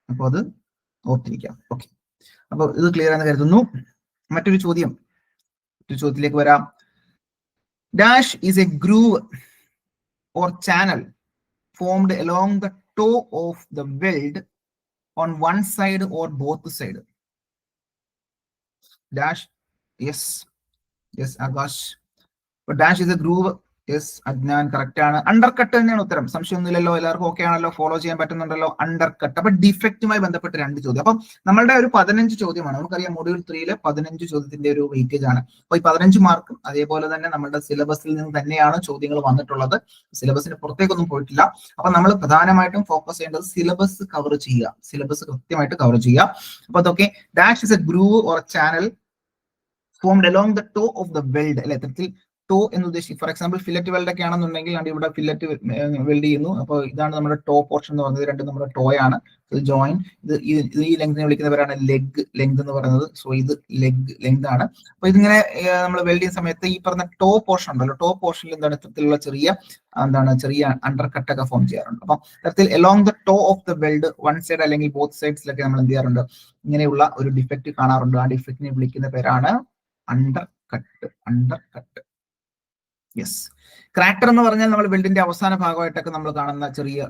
അപ്പോൾ അത് ഓർത്തിരിക്കാം. ഓക്കെ, അപ്പോൾ ഇത് ക്ലിയർ ആണെന്ന് കരുതുന്നു. മറ്റൊരു ചോദ്യത്തിലേക്ക് വരാം. Dash is A groove or channel formed along the toe of the weld on one side or both side. Dash, yes, Akash. But dash is a groove. Yes, Adnan, correct ആണ്. Undercut തന്നെയാണ് ഉത്തരം. സംശയമൊന്നുമില്ലല്ലോ, എല്ലാവർക്കും okay ആണല്ലോ, follow ചെയ്യാൻ പറ്റുന്നുണ്ടല്ലോ. Undercut. അപ്പൊ ഡിഫക്റ്റുമായി ബന്ധപ്പെട്ട് 2 ചോദ്യം. അപ്പം നമ്മളുടെ ഒരു 15 ചോദ്യമാണ്. നമുക്കറിയാം മൊഡ്യൂൾ 3 15 ചോദ്യത്തിന്റെ ഒരു വെയിറ്റേജ് ആണ്. അപ്പൊ ഈ 15 മാർക്കും അതേപോലെ തന്നെ നമ്മുടെ സിലബസിൽ നിന്ന് തന്നെയാണ് ചോദ്യങ്ങൾ വന്നിട്ടുള്ളത്. സിലബസിന് പുറത്തേക്കൊന്നും പോയിട്ടില്ല. അപ്പൊ നമ്മൾ പ്രധാനമായിട്ടും ഫോക്കസ് ചെയ്യേണ്ടത് സിലബസ് കവർ ചെയ്യുക, സിലബസ് കൃത്യമായിട്ട് കവർ ചെയ്യുക. അപ്പൊ അതൊക്കെ dash is a groove or channel formed along the toe of the weld. അല്ലെ, ഇത്തരത്തിൽ ടോ എന്ന് ഉദ്ദേശിക്കും. ഫോർ എക്സാമ്പിൾ ഫില്ലറ്റ് വെൽഡ് ഒക്കെ ആണെന്നുണ്ടെങ്കിൽ ഇവിടെ ഫില്ലറ്റ് വെൽഡ് ചെയ്യുന്നു. അപ്പോൾ ഇതാണ് നമ്മുടെ ടോ പോർഷൻ എന്ന് പറയുന്നത്. 2 നമ്മുടെ ടോ ആണ്. ഇത് ജോയിൻ, ഈ ലെങ്തിനെ വിളിക്കുന്നവരാണ് ലെങ്ത് എന്ന് പറയുന്നത്. സോ ഇത് ലെങ്ത് ആണ്. അപ്പൊ ഇതിങ്ങനെ നമ്മൾ വെൽഡ് ചെയ്യുന്ന സമയത്ത് ഈ പറഞ്ഞ ടോ പോർഷൻ ഉണ്ടല്ലോ, ടോ പോർഷനിൽ എന്താണ് ഇത്തരത്തിലുള്ള ചെറിയ അണ്ടർ കട്ടൊക്കെ ഫോം ചെയ്യാറുണ്ട്. അപ്പൊ ഇത്തരത്തിൽ along the toe of the weld one side അല്ലെങ്കിൽ ബോത്ത് സൈഡ്സിലൊക്കെ നമ്മൾ എന്ത് ചെയ്യാറുണ്ട്? ഇങ്ങനെയുള്ള ഒരു ഡിഫക്റ്റ് കാണാറുണ്ട്. ആ ഡിഫക്റ്റിനെ വിളിക്കുന്ന പേരാണ് അണ്ടർ കട്ട്. യെസ്. ക്രാറ്റർ എന്ന് പറഞ്ഞാൽ നമ്മൾ വെൽഡിന്റെ അവസാന ഭാഗമായിട്ടൊക്കെ നമ്മൾ കാണുന്ന ചെറിയ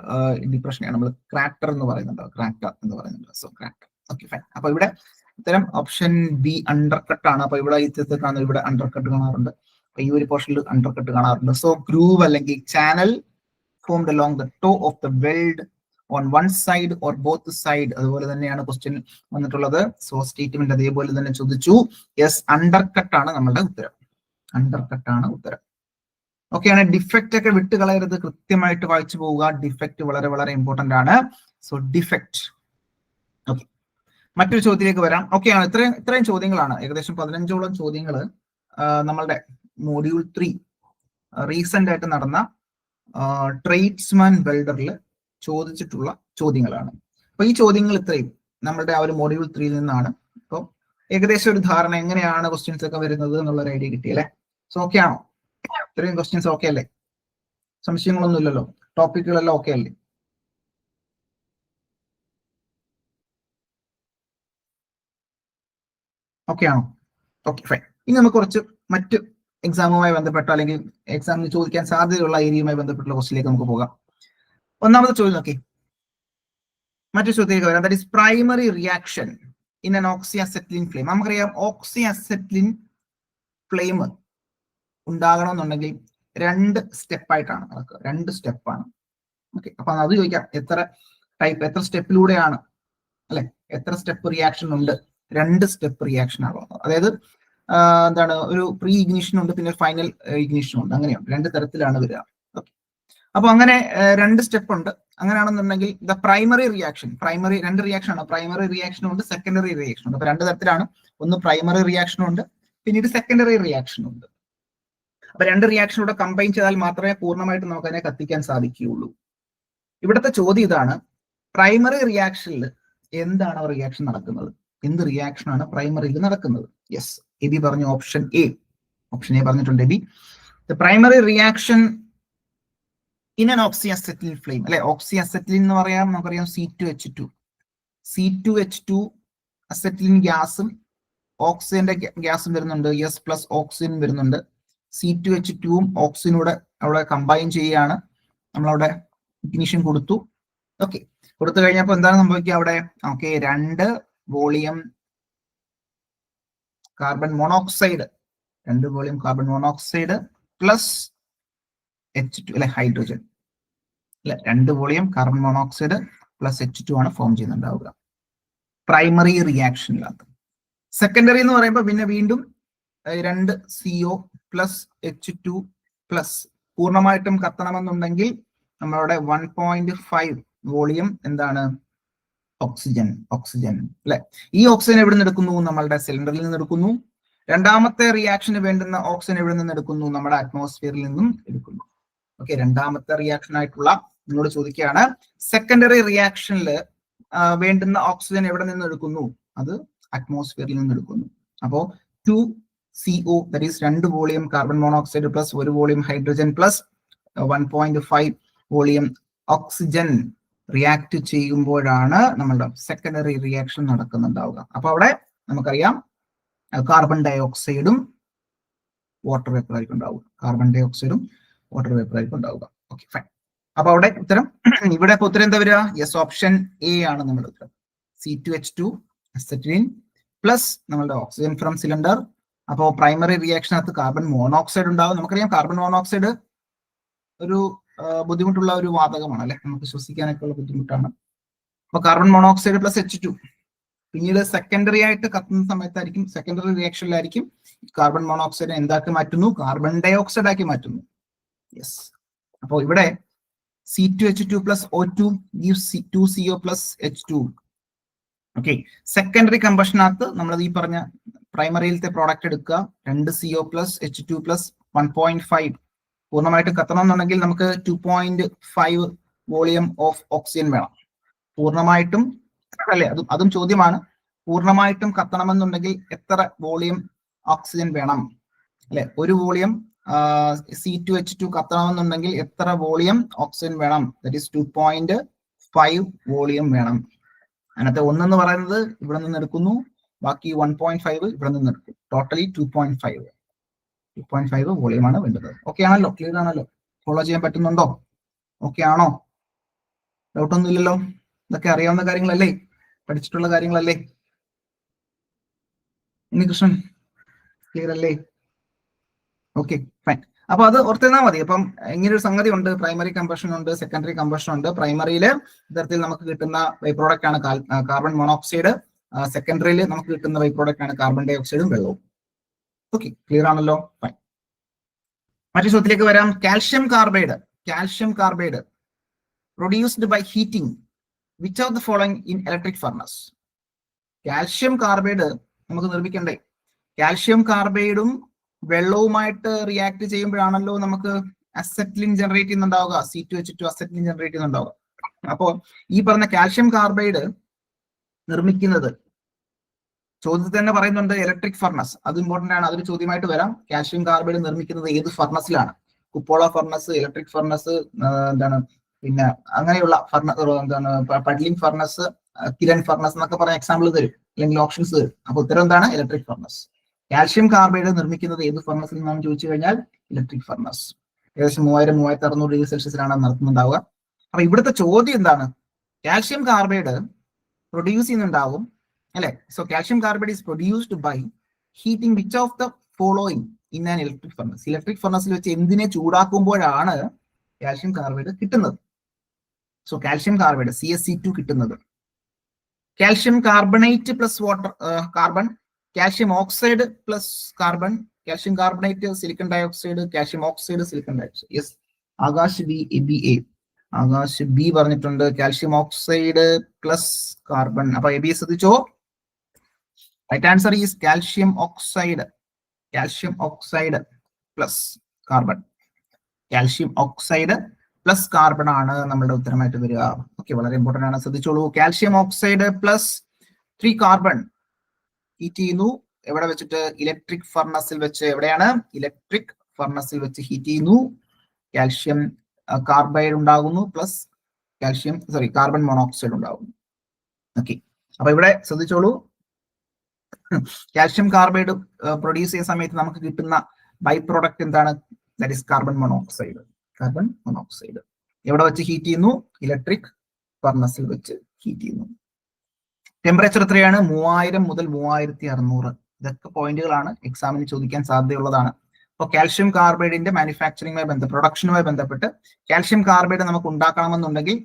ഡിപ്രഷനെയാണ് നമ്മൾ ക്രാറ്റർ എന്ന് പറയുന്നുണ്ട്. So crater. Okay, fine. അപ്പൊ ഇവിടെ ഇത്തരം ഓപ്ഷൻ ബി അണ്ടർകട്ട് ആണ്. അപ്പൊ ഇവിടെ ഇത്തരത്തിൽ കാണുന്നത് ഇവിടെ അണ്ടർകട്ട് കാണാറുണ്ട്. അപ്പൊ ഈ ഒരു പോർഷനിൽ അണ്ടർകട്ട് കാണാറുണ്ട്. സോ ഗ്രൂവ് അല്ലെങ്കിൽ channel formed along the toe of the weld on one side or both side. അതുപോലെ തന്നെയാണ് ക്വസ്റ്റ്യൻ വന്നിട്ടുള്ളത്. സോ സ്റ്റേറ്റ്മെന്റ് അതേപോലെ തന്നെ ചോദിച്ചു. യെസ്, അണ്ടർകട്ട് ആണ് നമ്മളുടെ ഉത്തരം. അണ്ടർകട്ട് ആണ് ഉത്തരം. ഓക്കെയാണ്. ഡിഫക്റ്റ് ഒക്കെ വിട്ട് കളയരുത്, കൃത്യമായിട്ട് വായിച്ചു പോവുക. ഡിഫക്റ്റ് വളരെ വളരെ ഇമ്പോർട്ടന്റ് ആണ്. So defect. ഓക്കെ, മറ്റൊരു ചോദ്യത്തിലേക്ക് വരാം. ഓക്കെയാണ്. ഇത്രയും ചോദ്യങ്ങളാണ്, ഏകദേശം 15ഓളം ചോദ്യങ്ങൾ നമ്മളുടെ മോഡ്യൂൾ 3 റീസെന്റ് ആയിട്ട് നടന്ന ട്രേഡ്സ്മാൻ വെൽഡറിൽ ചോദിച്ചിട്ടുള്ള ചോദ്യങ്ങളാണ്. അപ്പൊ ഈ ചോദ്യങ്ങൾ ഇത്രയും നമ്മളുടെ ആ ഒരു മോഡ്യൂൾ 3 നിന്നാണ്. അപ്പോൾ ഏകദേശം ഒരു ധാരണ എങ്ങനെയാണ് ക്വസ്റ്റ്യൻസ് ഒക്കെ വരുന്നത് എന്നുള്ള ഒരു ഐഡിയ കിട്ടിയല്ലേ? സോ ഓക്കെ ആണോ? ഇത്രയും ക്വസ്റ്റ്യൻസ് ഓക്കെ അല്ലേ? സംശയങ്ങളൊന്നും ഇല്ലല്ലോ? ടോപ്പിക്കുകളെല്ലാം ഓക്കെ അല്ലേ? ഓക്കെ ആണോ? Okay, fine. ഇനി നമുക്ക് കുറച്ച് മറ്റ് എക്സാമുമായി ബന്ധപ്പെട്ട അല്ലെങ്കിൽ എക്സാമിന് ചോദിക്കാൻ സാധ്യതയുള്ള ഏരിയയുമായി ബന്ധപ്പെട്ടുള്ള ക്വസ്റ്റിലേക്ക് നമുക്ക് പോകാം. ഒന്നാമത്തെ ചോദ്യം നോക്കി, മറ്റൊരു ചോദ്യത്തിലേക്ക് വരാം. That is primary reaction in an oxyacetylene flame. നമുക്കറിയാം ഓക്സിഅസെറ്റിലിൻ ഫ്ലെയിം ഉണ്ടാകണമെന്നുണ്ടെങ്കിൽ 2 സ്റ്റെപ്പായിട്ടാണ് നടക്കുക. 2 സ്റ്റെപ്പാണ്. ഓക്കെ, അപ്പൊ അത് ചോദിക്കാം, എത്ര സ്റ്റെപ്പിലൂടെയാണ്, അല്ലെ, എത്ര സ്റ്റെപ്പ് റിയാക്ഷൻ ഉണ്ട്? 2 സ്റ്റെപ്പ് റിയാക്ഷൻ ആണ്. അതായത് എന്താണ്, ഒരു പ്രീ ഇഗ്നിഷൻ ഉണ്ട്, പിന്നെ ഫൈനൽ ഇഗ്നിഷൻ ഉണ്ട്. അങ്ങനെയുണ്ട്, 2 തരത്തിലാണ് വരിക. ഓക്കെ, അപ്പൊ അങ്ങനെ 2 സ്റ്റെപ്പ് ഉണ്ട്. അങ്ങനെയാണെന്നുണ്ടെങ്കിൽ ദ പ്രൈമറി റിയാക്ഷൻ, 2 റിയാക്ഷൻ ആണ്. പ്രൈമറി റിയാക്ഷനും ഉണ്ട്, സെക്കൻഡറി റിയാക്ഷൻ ഉണ്ട്. അപ്പൊ 2 തരത്തിലാണ്. ഒന്ന് പ്രൈമറി റിയാക്ഷനും ഉണ്ട്, പിന്നീട് സെക്കൻഡറി റിയാക്ഷനും ഉണ്ട്. അപ്പൊ 2 റിയാക്ഷനൂടെ കമ്പൈൻ ചെയ്താൽ മാത്രമേ പൂർണ്ണമായിട്ട് നമുക്ക് അതിനെ കത്തിക്കാൻ സാധിക്കുകയുള്ളൂ. ഇവിടുത്തെ ചോദ്യം ഇതാണ്, പ്രൈമറി റിയാക്ഷനിൽ എന്താണ് റിയാക്ഷൻ നടക്കുന്നത്? എന്ത് റിയാക്ഷൻ ആണ് പ്രൈമറിയിൽ നടക്കുന്നത്? യെസ്, എബി പറഞ്ഞു ഓപ്ഷൻ എ. ഓപ്ഷൻ എ പറഞ്ഞിട്ടുണ്ട് Abi. The primary reaction in an oxyacetylene flame, അല്ലെ, ഓക്സിഅസെറ്റിലിൻ എന്ന് പറയാം, നമുക്കറിയാം C2H2 അസെറ്റിലിൻ ഗ്യാസും ഓക്സിജന്റെ ഗ്യാസും വരുന്നുണ്ട്. യെസ്, പ്ലസ് ഓക്സിജൻ വരുന്നുണ്ട്. C2H2 ഓക്സിജനൂടെ അവിടെ കമ്പൈൻ ചെയ്യുകയാണ്. നമ്മളവിടെ ഇഗ്നിഷൻ കൊടുത്തു. ഓക്കെ, കൊടുത്തു കഴിഞ്ഞപ്പോൾ എന്താണ് സംഭവിക്കുക അവിടെ? Okay, 2 volume carbon monoxide, 2 volume carbon monoxide plus H2, അല്ലെ, ഹൈഡ്രജൻ, അല്ലെ, 2 volume carbon monoxide plus H2 ആണ് ഫോം ചെയ്യുന്നുണ്ടാവുക പ്രൈമറി റിയാക്ഷനിനകത്ത്. സെക്കൻഡറി എന്ന് പറയുമ്പോൾ പിന്നെ വീണ്ടും 2 CO പ്ലസ് H2 പ്ലസ് പൂർണ്ണമായിട്ടും കത്തണമെന്നുണ്ടെങ്കിൽ നമ്മളുടെ 1.5 വോളിയം എന്താണ്? ഓക്സിജൻ, അല്ലെ. ഈ ഓക്സിജൻ എവിടെ നിന്ന് എടുക്കുന്നു? നമ്മളുടെ സിലിണ്ടറിൽ നിന്ന് എടുക്കുന്നു. രണ്ടാമത്തെ റിയാക്ഷന് വേണ്ടുന്ന ഓക്സിജൻ എവിടെ നിന്ന് എടുക്കുന്നു? നമ്മുടെ അറ്റ്മോസ്ഫിയറിൽ നിന്നും എടുക്കുന്നു. ഓക്കെ, രണ്ടാമത്തെ റിയാക്ഷൻ ആയിട്ടുള്ള നിങ്ങളോട് ചോദിക്കുകയാണ്, സെക്കൻഡറി റിയാക്ഷനിൽ വേണ്ടുന്ന ഓക്സിജൻ എവിടെ നിന്ന് എടുക്കുന്നു? അത് അറ്റ്മോസ്ഫിയറിൽ നിന്ന് എടുക്കുന്നു. അപ്പോ 2CO, that is 2 volume carbon monoxide plus 1 volume hydrogen plus 1.5 volume oxygen react ചെയ്യുമ്പോഴാണ് നമ്മളുടെ സെക്കൻഡറി റിയാക്ഷൻ നടക്കുന്നുണ്ടാവുക. അപ്പൊ അവിടെ നമുക്കറിയാം കാർബൺ ഡൈ ഓക്സൈഡും വാട്ടർ വേപ്പർ ആയിരിക്കും ഉണ്ടാവുക. കാർബൺ ഡൈ ഓക്സൈഡും വാട്ടർ വേപ്പർ ആയിരിക്കും ഉണ്ടാവുക. Okay, fine. അപ്പൊ അവിടെ ഉത്തരം ഇവിടെ ഇപ്പൊ ഉത്തരം എന്താ വരിക? യെസ്, ഓപ്ഷൻ എ ആണ് നമ്മുടെ ഉത്തരം. C2H2 അസറ്റിലിൻ പ്ലസ് നമ്മളുടെ ഓക്സിജൻ ഫ്രം സിലിണ്ടർ. അപ്പോൾ പ്രൈമറി റിയാക്ഷനകത്ത് കാർബൺ മോണോക്സൈഡ് ഉണ്ടാവും. നമുക്കറിയാം കാർബൺ മോണോക്സൈഡ് ഒരു ബുദ്ധിമുട്ടുള്ള ഒരു വാതകമാണ് അല്ലെ, നമുക്ക് ശ്വസിക്കാനൊക്കെ ഉള്ള ബുദ്ധിമുട്ടാണ്. അപ്പൊ കാർബൺ മോണോക്സൈഡ് പ്ലസ് H2 പിന്നീട് സെക്കൻഡറി ആയിട്ട് കത്തുന്ന സമയത്തായിരിക്കും, സെക്കൻഡറി റിയാക്ഷനിലായിരിക്കും കാർബൺ മോണോക്സൈഡ് എന്താക്കി മാറ്റുന്നു? കാർബൺ ഡൈ ഓക്സൈഡ് ആക്കി മാറ്റുന്നു. യെസ്, അപ്പോൾ ഇവിടെ C2H2 plus O2 gives 2CO plus H2. Okay, secondary കമ്പഷനകത്ത് നമ്മൾ ഈ പറഞ്ഞ പ്രൈമറിയിലത്തെ പ്രോഡക്റ്റ് എടുക്കുക, 2CO plus H2 plus 1.5. പൂർണ്ണമായിട്ടും കത്തണം എന്നുണ്ടെങ്കിൽ നമുക്ക് 2.5 വോളിയം ഓഫ് ഓക്സിജൻ വേണം. പൂർണ്ണമായിട്ടും അല്ലെ, അതും ചോദ്യമാണ്. പൂർണ്ണമായിട്ടും കത്തണമെന്നുണ്ടെങ്കിൽ എത്ര വോളിയം ഓക്സിജൻ വേണം അല്ലെ? ഒരു വോളിയം C2H2 കത്തണമെന്നുണ്ടെങ്കിൽ എത്ര വോളിയം ഓക്സിജൻ വേണം? ദാറ്റ് ഈസ് 2.5 വോളിയം വേണം. അതിനകത്ത് 1 എന്ന് പറയുന്നത് ഇവിടെ നിന്ന് എടുക്കുന്നു, ബാക്കി 1.5 ഇവിടെ നിന്ന് എടുക്കും. ടോട്ടലി 2.5 വോളിയമാണ് വേണ്ടത്. ഓക്കെ ആണല്ലോ? ക്ലിയർ ആണല്ലോ? ഫോളോ ചെയ്യാൻ പറ്റുന്നുണ്ടോ? ഓക്കെ ആണോ? ഡൗട്ടൊന്നും ഇല്ലല്ലോ? ഇതൊക്കെ അറിയാവുന്ന കാര്യങ്ങളല്ലേ? പഠിച്ചിട്ടുള്ള കാര്യങ്ങളല്ലേ? ഉണ്ണികൃഷ്ണൻ ക്ലിയർ അല്ലേ? Okay, fine. അപ്പൊ അത് ഓർത്തിരുന്നാൽ മതി. അപ്പം ഇങ്ങനെ ഒരു സംഗതി ഉണ്ട്, പ്രൈമറി കമ്പഷൻ ഉണ്ട്, സെക്കൻഡറി കമ്പഷൻ ഉണ്ട്. പ്രൈമറിയില് ഇത്തരത്തിൽ നമുക്ക് കിട്ടുന്ന ബൈ പ്രോഡക്റ്റ് ആണ് കാർബൺ മോണോക്സൈഡ്. സെക്കൻഡറിയിൽ നമുക്ക് കിട്ടുന്ന ബൈ പ്രോഡക്റ്റ് ആണ് കാർബൺ ഡൈ ഓക്സൈഡും വെള്ളവും. ഓക്കെ, ക്ലിയർ ആണല്ലോ? ഫൈൻ. മറ്റു ചോദ്യത്തിലേക്ക് വരാം. Calcium carbide produced by heating which of the following in electric furnace? Calcium carbide നമുക്ക് നിർമ്മിക്കണ്ടേ? കാൽഷ്യം കാർബൈഡും വെള്ളവുമായിട്ട് റിയാക്ട് ചെയ്യുമ്പോഴാണല്ലോ നമുക്ക് അസറ്റിലിൻ ജനറേറ്റ് ചെയ്യുന്നുണ്ടാവുക, C2H2 അസറ്റിലിൻ ജനറേറ്റ് ചെയ്യുന്നുണ്ടാവുക. അപ്പോ ഈ പറഞ്ഞ കാൽഷ്യം കാർബൈഡ് നിർമ്മിക്കുന്നത്, ചോദ്യത്തിൽ തന്നെ പറയുന്നുണ്ട് ഇലക്ട്രിക് ഫർണസ്, അത് ഇമ്പോർട്ടന്റ് ആണ്, അതൊരു ചോദ്യമായിട്ട് വരാം. കാൽഷ്യം കാർബൈഡ് നിർമ്മിക്കുന്നത് ഏത് ഫർണസിലാണ്? കുപ്പോള ഫർണസ്, ഇലക്ട്രിക് ഫർണസ്, എന്താണ് പിന്നെ അങ്ങനെയുള്ള പഡ്ലിംഗ് ഫർണസ്, കിരൺ ഫർണസ് എന്നൊക്കെ പറഞ്ഞ എക്സാമ്പിൾ തരും, അല്ലെങ്കിൽ ഓപ്ഷൻസ് തരും. അപ്പൊ ഉത്തരം എന്താണ്? Electric furnace. കാൽഷ്യം കാർബൈഡ് നിർമ്മിക്കുന്നത് ഏത് ഫർണസിൽ നിന്നാണ് ചോദിച്ചു കഴിഞ്ഞാൽ ഇലക്ട്രിക് ഫർണസ്. ഏകദേശം 3000-3600 ഡിഗ്രി സെൽഷ്യസിലാണ് നടത്തുന്നുണ്ടാവുക. അപ്പൊ ഇവിടുത്തെ ചോദ്യം എന്താണ്? കാൽഷ്യം കാർബൈഡ് പ്രൊഡ്യൂസ് ചെയ്യുന്നുണ്ടാവും അല്ലെ? So calcium carbide is produced by heating which of the following in an electric furnace. Electric ഫർണസിൽ വെച്ച് എന്തിനെ ചൂടാക്കുമ്പോഴാണ് കാൽഷ്യം കാർബൈഡ് കിട്ടുന്നത്? സോ കാൽഷ്യം കാർബൈഡ് CaC2 കിട്ടുന്നത് calcium carbonate plus water carbon, calcium oxide plus carbon, calcium carbonate silicon dioxide, calcium oxide silicon dioxide. Yes, Akash B പറഞ്ഞിട്ടുണ്ട് calcium oxide plus carbon. അപ്പൊ എബി ശ്രദ്ധിച്ചോ, right answer is calcium oxide plus carbon. Calcium oxide plus carbon ആണ് നമ്മുടെ ഉത്തരമായിട്ട് വരിക. Okay, വളരെ important ആണ്, ശ്രദ്ധിച്ചോളൂ. Calcium oxide plus 3 carbon heat ചെയ്യുന്നു. എവിടെ വെച്ചിട്ട്? ഇലക്ട്രിക് ഫർണസിൽ വെച്ച്. എവിടെയാണ്? ഇലക്ട്രിക് ഫർണസിൽ വെച്ച് ഹീറ്റ് ചെയ്യുന്നു. കാൽഷ്യം കാർബൈഡ് ഉണ്ടാകുന്നു പ്ലസ് കാർബൺ മോണോക്സൈഡ് ഉണ്ടാകുന്നു. ഓക്കെ, അപ്പൊ ഇവിടെ ശ്രദ്ധിച്ചോളൂ, കാൽഷ്യം കാർബൈഡ് പ്രൊഡ്യൂസ് ചെയ്യുന്ന സമയത്ത് നമുക്ക് കിട്ടുന്ന ബൈ പ്രോഡക്റ്റ് എന്താണ്? That is carbon monoxide. എവിടെ വെച്ച് ഹീറ്റ് ചെയ്യുന്നു? ഇലക്ട്രിക് ഫർണസിൽ വെച്ച് ഹീറ്റ് ചെയ്യുന്നു. ടെമ്പറേച്ചർ എത്രയാണ്? 3000 മുതൽ 3600. ഇതൊക്കെ പോയിന്റുകളാണ്, എക്സാമിന് ചോദിക്കാൻ സാധ്യതയുള്ളതാണ്. അപ്പോൾ കാൽഷ്യം കാർബൈഡിന്റെ മാനുഫാക്ചറിംഗുമായി പ്രൊഡക്ഷനുമായി ബന്ധപ്പെട്ട് കാൽഷ്യം കാർബൈഡ് നമുക്ക് ഉണ്ടാക്കണമെന്നുണ്ടെങ്കിൽ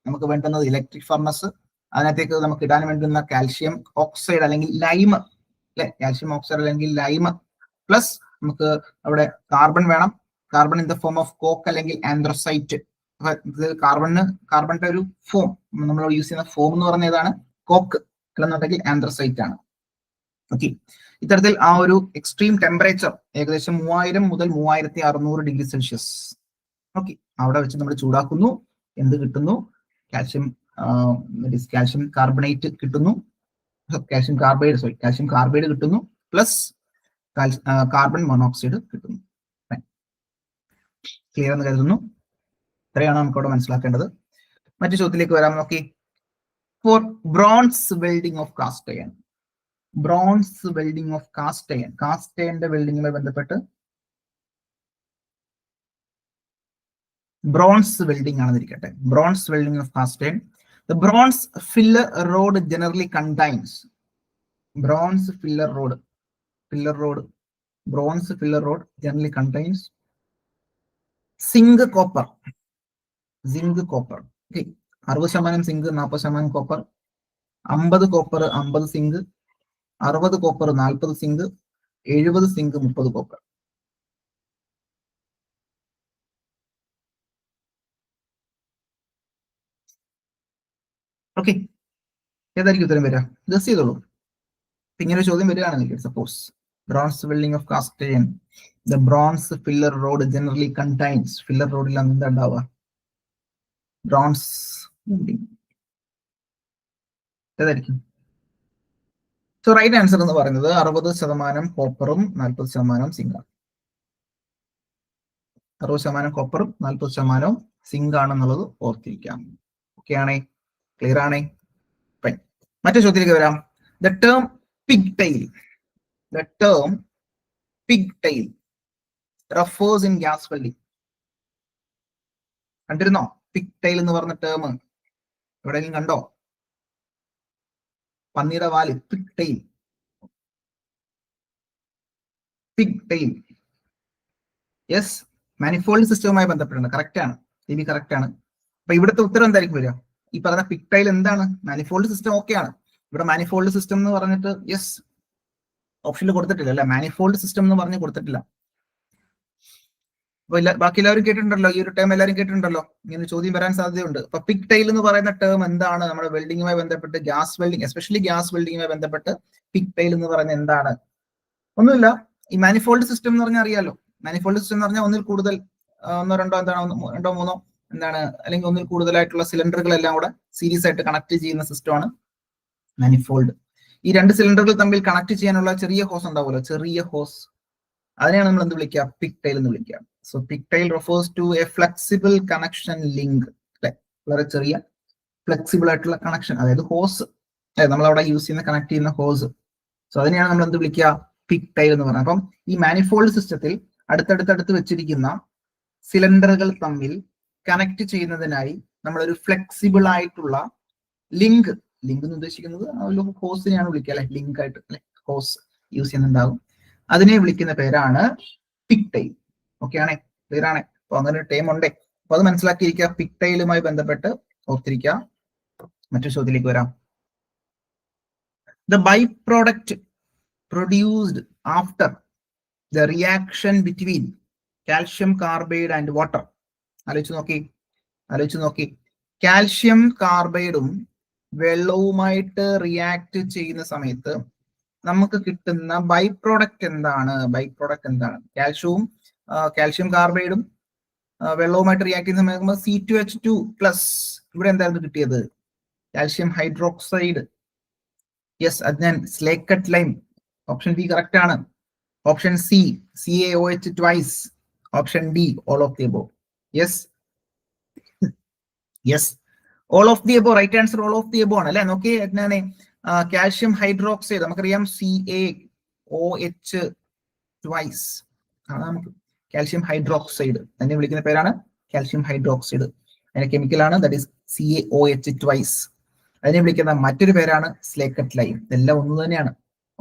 നമുക്ക് വേണ്ടുന്നത് ഇലക്ട്രിക് ഫർണസ്. അതിനകത്തേക്ക് നമുക്ക് ഇടാൻ വേണ്ടുന്ന കാൽഷ്യം ഓക്സൈഡ് അല്ലെങ്കിൽ ലൈം അല്ലെ, കാൽഷ്യം ഓക്സൈഡ് അല്ലെങ്കിൽ ലൈം പ്ലസ് നമുക്ക് അവിടെ കാർബൺ വേണം. Carbon in the form of coke അല്ലെങ്കിൽ ആന്ത്രസൈറ്റ്. കാർബണിന്റെ ഒരു ഫോം, നമ്മൾ യൂസ് ചെയ്യുന്ന ഫോം എന്ന് പറഞ്ഞ ഏതാണ്? കോക്ക് അല്ലെന്നുണ്ടെങ്കിൽ ആന്ത്രസൈറ്റ് ആണ്. ഓക്കെ, ഇത്തരത്തിൽ ആ ഒരു എക്സ്ട്രീം ടെമ്പറേച്ചർ ഏകദേശം 3000 മുതൽ 3600 ഡിഗ്രി സെൽഷ്യസ്. ഓക്കെ, അവിടെ വെച്ച് നമ്മൾ ചൂടാക്കുന്നു, എന്ത് കിട്ടുന്നു? കാൽഷ്യം കാൽഷ്യം കാർബണേറ്റ് കിട്ടുന്നു, കാൽഷ്യം കാർബൈഡ് കിട്ടുന്നു, പ്ലസ് കാർബൺ മോണോക്സൈഡ് കിട്ടുന്നു. ക്ലിയർ എന്ന് കരുതുന്നു. ഇത്രയാണ് നമുക്ക് അവിടെ മനസ്സിലാക്കേണ്ടത്. മറ്റു ചോദ്യത്തിലേക്ക് വരാം. നോക്കി, for bronze welding of cast iron. Bronze welding of cast iron, cast അയണിന്റെ വെൽഡിങ്ങുമായി ബന്ധപ്പെട്ട് ബ്രോൺസ് വെൽഡിംഗ് ആണെന്നിരിക്കട്ടെ. Bronze welding of cast iron. The bronze filler rod generally contains bronze filler rod generally contains zinc copper. Okay, 60% zinc, 40% copper, 50 copper, 50 zinc, 60 copper, 40 zinc, 70 zinc, 30 copper. Okay, ഏതായിരിക്കും ഉത്തരം വരിക? Guess ചെയ്തോളൂ. ഇങ്ങനെ ഒരു ചോദ്യം വരികയാണെങ്കിൽ, suppose bronze welding of cast iron, the bronze filler road generally contains, filler റോഡിൽ എന്താ ഉണ്ടാവുക? ബ്രോൺസ് വെൽഡിംഗ് ഏതായിരിക്കും? സോ റൈറ്റ് ആൻസർ എന്ന് പറയുന്നത് 60% കോപ്പറും 40% സിങ്കാണ്. 60% കോപ്പറും 40% സിങ്ക് ആണെന്നുള്ളത് ഓർത്തിരിക്കാം. ഓക്കെ ആണേ? ക്ലിയർ ആണേ? മറ്റു ചോദ്യത്തിലേക്ക് വരാം. The term pigtail refers in gas welding. കണ്ടിരുന്നോ pigtail എന്ന് പറഞ്ഞ ടേം? എവിടെയെങ്കിലും കണ്ടോ? പന്നിയുടെ വാല്, pigtail. യെസ്, മാനിഫോൾഡ് സിസ്റ്റവുമായി ബന്ധപ്പെട്ടുണ്ട്. കറക്റ്റ് ആണ്, കറക്റ്റ് ആണ്. അപ്പൊ ഇവിടുത്തെ ഉത്തരം എന്തായിരിക്കും വരിക? ഈ പറഞ്ഞ പിക്ടൈൽ എന്താണ്? Manifold system. ഓക്കെയാണ്. ഇവിടെ മാനിഫോൾഡ് സിസ്റ്റം എന്ന് പറഞ്ഞിട്ട് യെസ് ഓപ്ഷനിൽ കൊടുത്തിട്ടില്ല അല്ലെ, മാനിഫോൾഡ് സിസ്റ്റം എന്ന് പറഞ്ഞ് കൊടുത്തിട്ടില്ല. അപ്പൊ ബാക്കി എല്ലാവരും കേട്ടിട്ടുണ്ടല്ലോ, ഈ ഒരു ടേം എല്ലാവരും കേട്ടിട്ടുണ്ടല്ലോ. ഇങ്ങനെ ചോദ്യം വരാൻ സാധ്യതയുണ്ട്. അപ്പൊ പിക്ടൈൽ എന്ന് പറയുന്ന ടേം എന്താണ്? നമ്മുടെ വെൽഡിങ്ങുമായി ബന്ധപ്പെട്ട്, ഗ്യാസ് വെൽഡിങ്, എസ്പെഷ്യലി ഗ്യാസ് വെൽഡിങ്ങുമായി ബന്ധപ്പെട്ട് പിക്ടൈൽ എന്ന് പറയുന്നത് എന്താണ്? ഒന്നുമില്ല, ഈ മാനിഫോൾഡ് സിസ്റ്റം എന്ന് പറഞ്ഞാൽ അറിയാലോ. മാനിഫോൾഡ് സിസ്റ്റം എന്ന് പറഞ്ഞാൽ ഒന്നിൽ കൂടുതൽ, ഒന്നോ രണ്ടോ, എന്താണ്, രണ്ടോ മൂന്നോ, എന്താണ്, അല്ലെങ്കിൽ ഒന്നിൽ കൂടുതലായിട്ടുള്ള സിലിണ്ടറുകളെല്ലാം കൂടെ സീരീസ് ആയിട്ട് കണക്ട് ചെയ്യുന്ന സിസ്റ്റമാണ് മാനിഫോൾഡ്. ഈ രണ്ട് സിലിണ്ടറുകൾ തമ്മിൽ കണക്ട് ചെയ്യാനുള്ള ചെറിയ ഹോസ് ഉണ്ടാവുമല്ലോ, ചെറിയ ഹോസ്, അതിനെയാണ് നമ്മൾ എന്ത് വിളിക്കുക? പിക്ടൈൽ എന്ന് വിളിക്കുക. So pigtail refers to a flexible connection link, അല്ലെ? വളരെ ചെറിയ ഫ്ലെക്സിബിൾ ആയിട്ടുള്ള കണക്ഷൻ, അതായത് ഹോസ്, നമ്മൾ അവിടെ യൂസ് ചെയ്യുന്ന കണക്ട് ചെയ്യുന്ന ഹോസ്. സോ അതിനെയാണ് നമ്മൾ എന്ത് വിളിക്കുക? പിക്ടൈൽ എന്ന് പറയുന്നത്. അപ്പം ഈ മാനിഫോൾഡ് സിസ്റ്റത്തിൽ അടുത്തടുത്തടുത്ത് വെച്ചിരിക്കുന്ന സിലിണ്ടറുകൾ തമ്മിൽ കണക്ട് ചെയ്യുന്നതിനായി നമ്മളൊരു ഫ്ലെക്സിബിൾ ആയിട്ടുള്ള ലിങ്ക് എന്ന് ഉദ്ദേശിക്കുന്നത് ആ ഒരു ഹോസിനെയാണ് വിളിക്കുക, അല്ലെ? ലിങ്ക് ആയിട്ട്, അല്ലെ? ഹോസ് യൂസ് ചെയ്യുന്നുണ്ടാകും. അതിനെ വിളിക്കുന്ന പേരാണ് പിക്ടൈൽ. ഓക്കെ ആണേ? ക്ലിയർ ആണേ? അപ്പൊ അങ്ങനെ ഒരു ടൈം ഉണ്ടേ. അപ്പൊ അത് മനസ്സിലാക്കിയിരിക്കുക. പിക്ടൈലുമായി ബന്ധപ്പെട്ട് ഓർത്തിരിക്കുക. മറ്റു ചോദ്യത്തിലേക്ക് വരാം. The byproduct produced after the reaction between calcium carbide and water. ആലോചിച്ച് നോക്കി. കാൽഷ്യം കാർബൈഡും വെള്ളവുമായിട്ട് റിയാക്ട് ചെയ്യുന്ന സമയത്ത് നമുക്ക് കിട്ടുന്ന ബൈ പ്രോഡക്റ്റ് എന്താണ്? കാൽഷ്യം കാർബൈഡും വെള്ളവുമായിട്ട് റിയാക്ട് ചെയ്യുന്ന സമയത്ത് C2H2 പ്ലസ്, ഇവിടെ എന്തായിരുന്നു കിട്ടിയത്? Calcium hydroxide. യെസ്, അത് ഞാൻ slaked lime. Option B correct ആണ്. Option C CaOH twice. Option D all of the above. Yes, all of the above. Right answer all of the above ആണ്, അല്ലെ? നോക്കിയേ, ഞാനേ കാൽഷ്യം ഹൈഡ്രോക്സൈഡ് നമുക്കറിയാം, CaOH twice ആണ് നമുക്ക് കാൽഷ്യം ഹൈഡ്രോക്സൈഡ്. അതിനെ വിളിക്കുന്ന പേരാണ് കാൽഷ്യം ഹൈഡ്രോക്സൈഡ്. അതിന്റെ കെമിക്കലാണ്, ദാറ്റ് ഈസ് CaOH ട്വൈസ്. അതിനെ വിളിക്കുന്ന മറ്റൊരു പേരാണ് സ്ലേക്കറ്റ് ലൈം. ഇതെല്ലാം ഒന്ന് തന്നെയാണ്.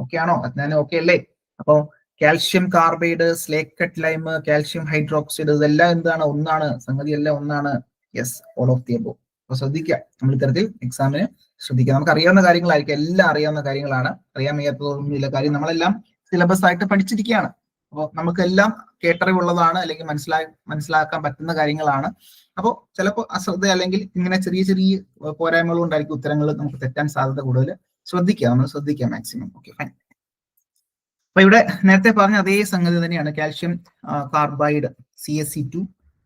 ഓക്കെ ആണോ? ഞാൻ ഓക്കെ അല്ലേ? അപ്പോ calcium carbide, slaked lime, calcium hydroxide, ഇതെല്ലാം എന്താണ്? ഒന്നാണ്. സംഗതി എല്ലാം ഒന്നാണ്. Yes, all of the above. അപ്പൊ ശ്രദ്ധിക്കുക, നമ്മൾ ഇത്തരത്തിൽ എക്സാമിന് ശ്രദ്ധിക്കുക. നമുക്ക് അറിയാവുന്ന കാര്യങ്ങളായിരിക്കും, എല്ലാം അറിയാവുന്ന കാര്യങ്ങളാണ്. അറിയാൻ വയ്യാത്തതൊന്നുമില്ല. കാര്യം നമ്മളെല്ലാം സിലബസ് ആയിട്ട് പഠിച്ചിരിക്കുകയാണ്. അപ്പോൾ നമുക്കെല്ലാം കേട്ടറിവുള്ളതാണ്, അല്ലെങ്കിൽ മനസ്സിലാക്കാൻ പറ്റുന്ന കാര്യങ്ങളാണ്. അപ്പോൾ ചിലപ്പോൾ അശ്രദ്ധ അല്ലെങ്കിൽ ഇങ്ങനെ ചെറിയ ചെറിയ പോരായ്മകൾ കൊണ്ടായിരിക്കും ഉത്തരങ്ങൾ നമുക്ക് തെറ്റാൻ സാധ്യത കൂടുതൽ. നമ്മൾ ശ്രദ്ധിക്കുക മാക്സിമം. Okay, fine. അപ്പൊ ഇവിടെ നേരത്തെ പറഞ്ഞ അതേ സംഗതി തന്നെയാണ്. Calcium carbide CaC2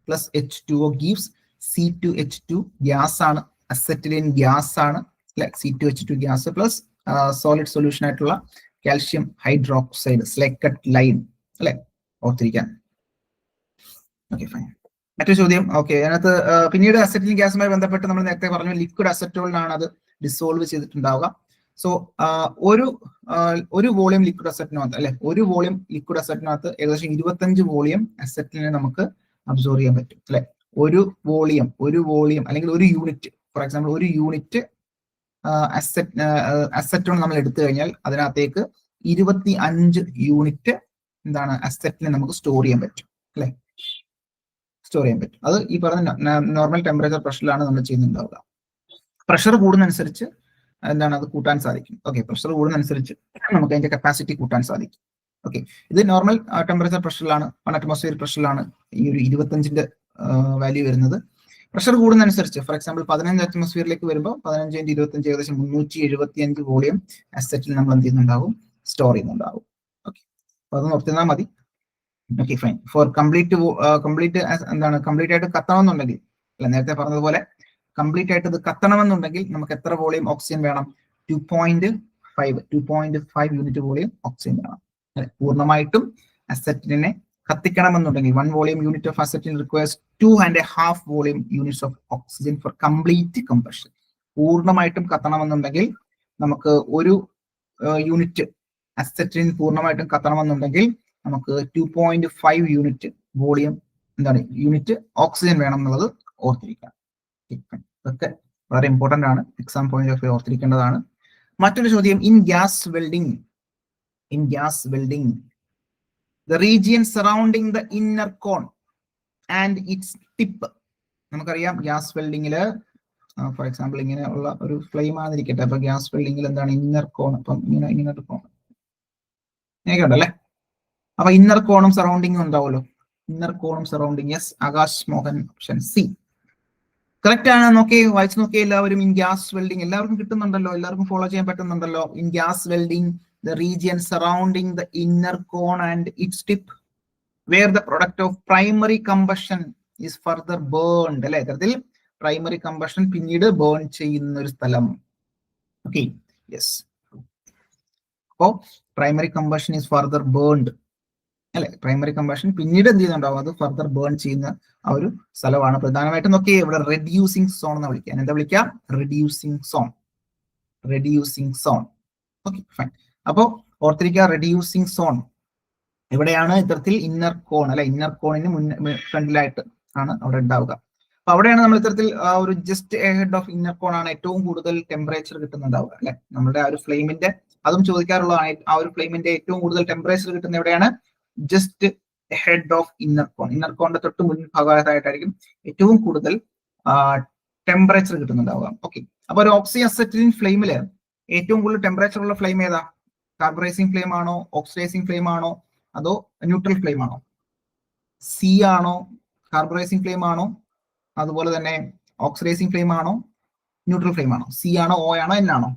plus H2O gives C2H2 gas ആണ്, അസറ്റിലിൻ ഗ്യാസ് ആണ് അല്ലെ, C2H2 gas plus solid solution ആയിട്ടുള്ള കാൽഷ്യം ഹൈഡ്രോക്സൈഡ് സ്ലെക്കറ്റ് ലൈൻ അല്ലെ, ഓർത്തിരിക്കാൻ. Okay fine. മറ്റൊരു ചോദ്യം. ഓക്കെ, അതിനകത്ത് പിന്നീട് അസറ്റിലിൻ ഗ്യാസുമായി ബന്ധപ്പെട്ട് നമ്മൾ നേരത്തെ പറഞ്ഞു ലിക്വിഡ് അസറ്റോളിനാണ് അത് ഡിസോൾവ് ചെയ്തിട്ടുണ്ടാവുക. സോ ഒരു വോളിയം ലിക്വിഡ് അസറ്റിനകത്ത് അല്ലെ, ഒരു വോളിയം ലിക്വിഡ് അസറ്റിനകത്ത് ഏകദേശം 25 വോളിയം അസറ്റിനെ നമുക്ക് അബ്സോർവ് ചെയ്യാൻ പറ്റും അല്ലെ. ഒരു വോളിയം അല്ലെങ്കിൽ ഒരു യൂണിറ്റ്, ഫോർ എക്സാമ്പിൾ ഒരു യൂണിറ്റ് അസറ്റോൺ നമ്മൾ എടുത്തു കഴിഞ്ഞാൽ അതിനകത്തേക്ക് 25 യൂണിറ്റ് എന്താണ് അസറ്റിനെ നമുക്ക് സ്റ്റോർ ചെയ്യാൻ പറ്റും അല്ലെ, സ്റ്റോർ ചെയ്യാൻ പറ്റും. അത് ഈ പറഞ്ഞ നോർമൽ ടെമ്പറേച്ചർ പ്രഷറിലാണ് നമ്മൾ ചെയ്യുന്നുണ്ടാവുക. പ്രഷർ കൂടുന്നതനുസരിച്ച് എന്താണ് അത് കൂട്ടാൻ സാധിക്കും. ഓക്കെ, പ്രഷർ കൂടുന്നതനുസരിച്ച് നമുക്ക് അതിന്റെ കപ്പാസിറ്റി കൂട്ടാൻ സാധിക്കും. ഓക്കെ, ഇത് നോർമൽ ടെമ്പറേച്ചർ പ്രഷറിലാണ്, 1 അറ്റ്മോസ്ഫിയർ പ്രഷറിലാണ് ഈ ഒരു 25ന്റെ വാല്യൂ വരുന്നത്. പ്രഷർ കൂടുന്നതനുസരിച്ച് ഫോർ എക്സാമ്പിൾ 15 അറ്റ്മോസ്ഫിയറിലേക്ക് വരുമ്പോൾ 15 × 25 ഏകദേശം 375 വോളിയം അസറ്റിൽ നമ്മൾ എന്ത് ചെയ്യുന്നുണ്ടാവും, സ്റ്റോർ ചെയ്യുന്നുണ്ടാവും. ഓക്കെ, അപ്പൊ അത് ഓർത്തിരുന്നാൽ മതി. Okay fine. ഫോർ കംപ്ലീറ്റ് എന്താണ് കംപ്ലീറ്റ് ആയിട്ട് കത്തണമെന്നുണ്ടെങ്കിൽ അല്ല, നേരത്തെ പറഞ്ഞതുപോലെ കംപ്ലീറ്റ് ആയിട്ട് ഇത് കത്തണമെന്നുണ്ടെങ്കിൽ നമുക്ക് എത്ര വോളിയം ഓക്സിജൻ വേണം? 2.5 യൂണിറ്റ് വോളിയം ഓക്സിജൻ വേണം. പൂർണ്ണമായിട്ടും അസറ്റിനെ കത്തിക്കണമെന്നുണ്ടെങ്കിൽ 1 volume unit of acetylene requires 2.5 volume units of oxygen for complete combustion. പൂർണ്ണമായിട്ടും കത്തണമെന്നുണ്ടെങ്കിൽ നമുക്ക് ഒരു യൂണിറ്റ് അസറ്റിൻ പൂർണ്ണമായിട്ടും കത്തണമെന്നുണ്ടെങ്കിൽ നമുക്ക് 2.5 യൂണിറ്റ് വോളിയം എന്താണ് യൂണിറ്റ് ഓക്സിജൻ വേണം എന്നുള്ളത് ഓർത്തിരിക്കാം. ഇതൊക്കെ വളരെ ഇമ്പോർട്ടന്റ് ആണ്, എക്സാം പോയിന്റ് ഓഫ് വ്യൂ ഓർത്തിരിക്കേണ്ടതാണ്. മറ്റൊരു ചോദ്യം, in gas welding the region surrounding the inner cone and its tip. നമുക്കറിയാം ഗ്യാസ് വെൽഡിങ്ങില് ഫോർ എക്സാമ്പിൾ ഇങ്ങനെ ഉള്ള ഒരു ഫ്ലെയിം ആണെന്നിരിക്കട്ടെ. അപ്പൊ ഗ്യാസ് വെൽഡിങ്ങിൽ എന്താണ് ഇന്നർ കോൺ, അപ്പം ഇങ്ങനെ ഒരു കോൺ ഇങ്ങനെയൊക്കെ ഉണ്ടല്ലേ. അപ്പൊ ഇന്നർ കോണും സറൗണ്ടിങ്ങും ഉണ്ടാവുമല്ലോ, ഇന്നർ കോണും surrounding. Yes, Akash Mohan option C correct ആണ്. നോക്കിയേ, വായിച്ചു നോക്കിയേ എല്ലാവരും. ഇൻ ഗ്യാസ് വെൽഡിംഗ് എല്ലാവർക്കും കിട്ടുന്നുണ്ടല്ലോ, എല്ലാവർക്കും ഫോളോ ചെയ്യാൻ പറ്റുന്നുണ്ടല്ലോ. In gas welding the region surrounding the inner cone and its tip where the product of primary combustion is further burned അല്ലെ, ഇത്തരത്തിൽ പ്രൈമറി കമ്പഷൻ പിന്നീട് ബേൺ ചെയ്യുന്ന ഒരു സ്ഥലം. Okay, yes. അപ്പോ primary combustion is further burned അല്ലെ, primary combustion പിന്നീട് എന്ത് ചെയ്യുന്നുണ്ടാവും, അത് ഫർദർ ബേൺ ചെയ്യുന്ന ആ ഒരു സ്ഥലമാണ് പ്രധാനമായിട്ടും. നോക്കിയേ, ഇവിടെ റെഡ്യൂസിങ് സോൺ എന്ന് വിളിക്കാം. എന്താ വിളിക്കാം? Reducing zone. Okay fine. അപ്പോ ഓർത്തിരിക്കുക, റെഡ്യൂസിങ് സോൺ എവിടെയാണ്? ഇത്തരത്തിൽ ഇന്നർ കോൺ അല്ലെ, ഇന്നർ കോണിന് ഫ്രണ്ടിലായിട്ട് ആണ് അവിടെ ഉണ്ടാവുക. അപ്പൊ അവിടെയാണ് നമ്മൾ ഇത്തരത്തിൽ ഒരു ജസ്റ്റ് ഹെഡ് ഓഫ് ഇന്നർ കോൺ ആണ് ഏറ്റവും കൂടുതൽ ടെമ്പറേച്ചർ കിട്ടുന്നുണ്ടാവുക അല്ലെ. നമ്മുടെ ആ ഒരു ഫ്ലെയിമിന്റെ, അതും ചോദിക്കാറുള്ളതാണ്, ആ ഒരു ഫ്ലെയിമിന്റെ ഏറ്റവും കൂടുതൽ ടെമ്പറേച്ചർ കിട്ടുന്ന എവിടെയാണ്? Just head of inner cone. ഇന്നർ കോണിന്റെ തൊട്ട് മുൻഭാഗത്തായിട്ടായിരിക്കും ഏറ്റവും കൂടുതൽ ടെമ്പറേച്ചർ കിട്ടുന്നുണ്ടാവുക. ഓക്കെ, അപ്പൊ ഒരു ഓക്സി അസറ്റിലിൻ ഫ്ലെയിമില് ഏറ്റവും കൂടുതൽ ടെമ്പറേച്ചർ ഉള്ള ഫ്ലെയിം ഏതാ? കാർബറൈസിംഗ് ഫ്ലെയിം ആണോ, ഓക്സിഡൈസിംഗ് ഫ്ലെയിം ആണോ, അതോ ന്യൂട്രൽ ഫ്ലെയിം ആണോ? സി ആണോ, കാർബറൈസിംഗ് ഫ്ലെയിം ആണോ, അതുപോലെ തന്നെ ഓക്സിഡൈസിംഗ് ഫ്ലെയിം ആണോ, ന്യൂട്രൽ ഫ്ലെയിം ആണോ? സി ആണോ, ഓ ആണോ, എൻ ആണോ?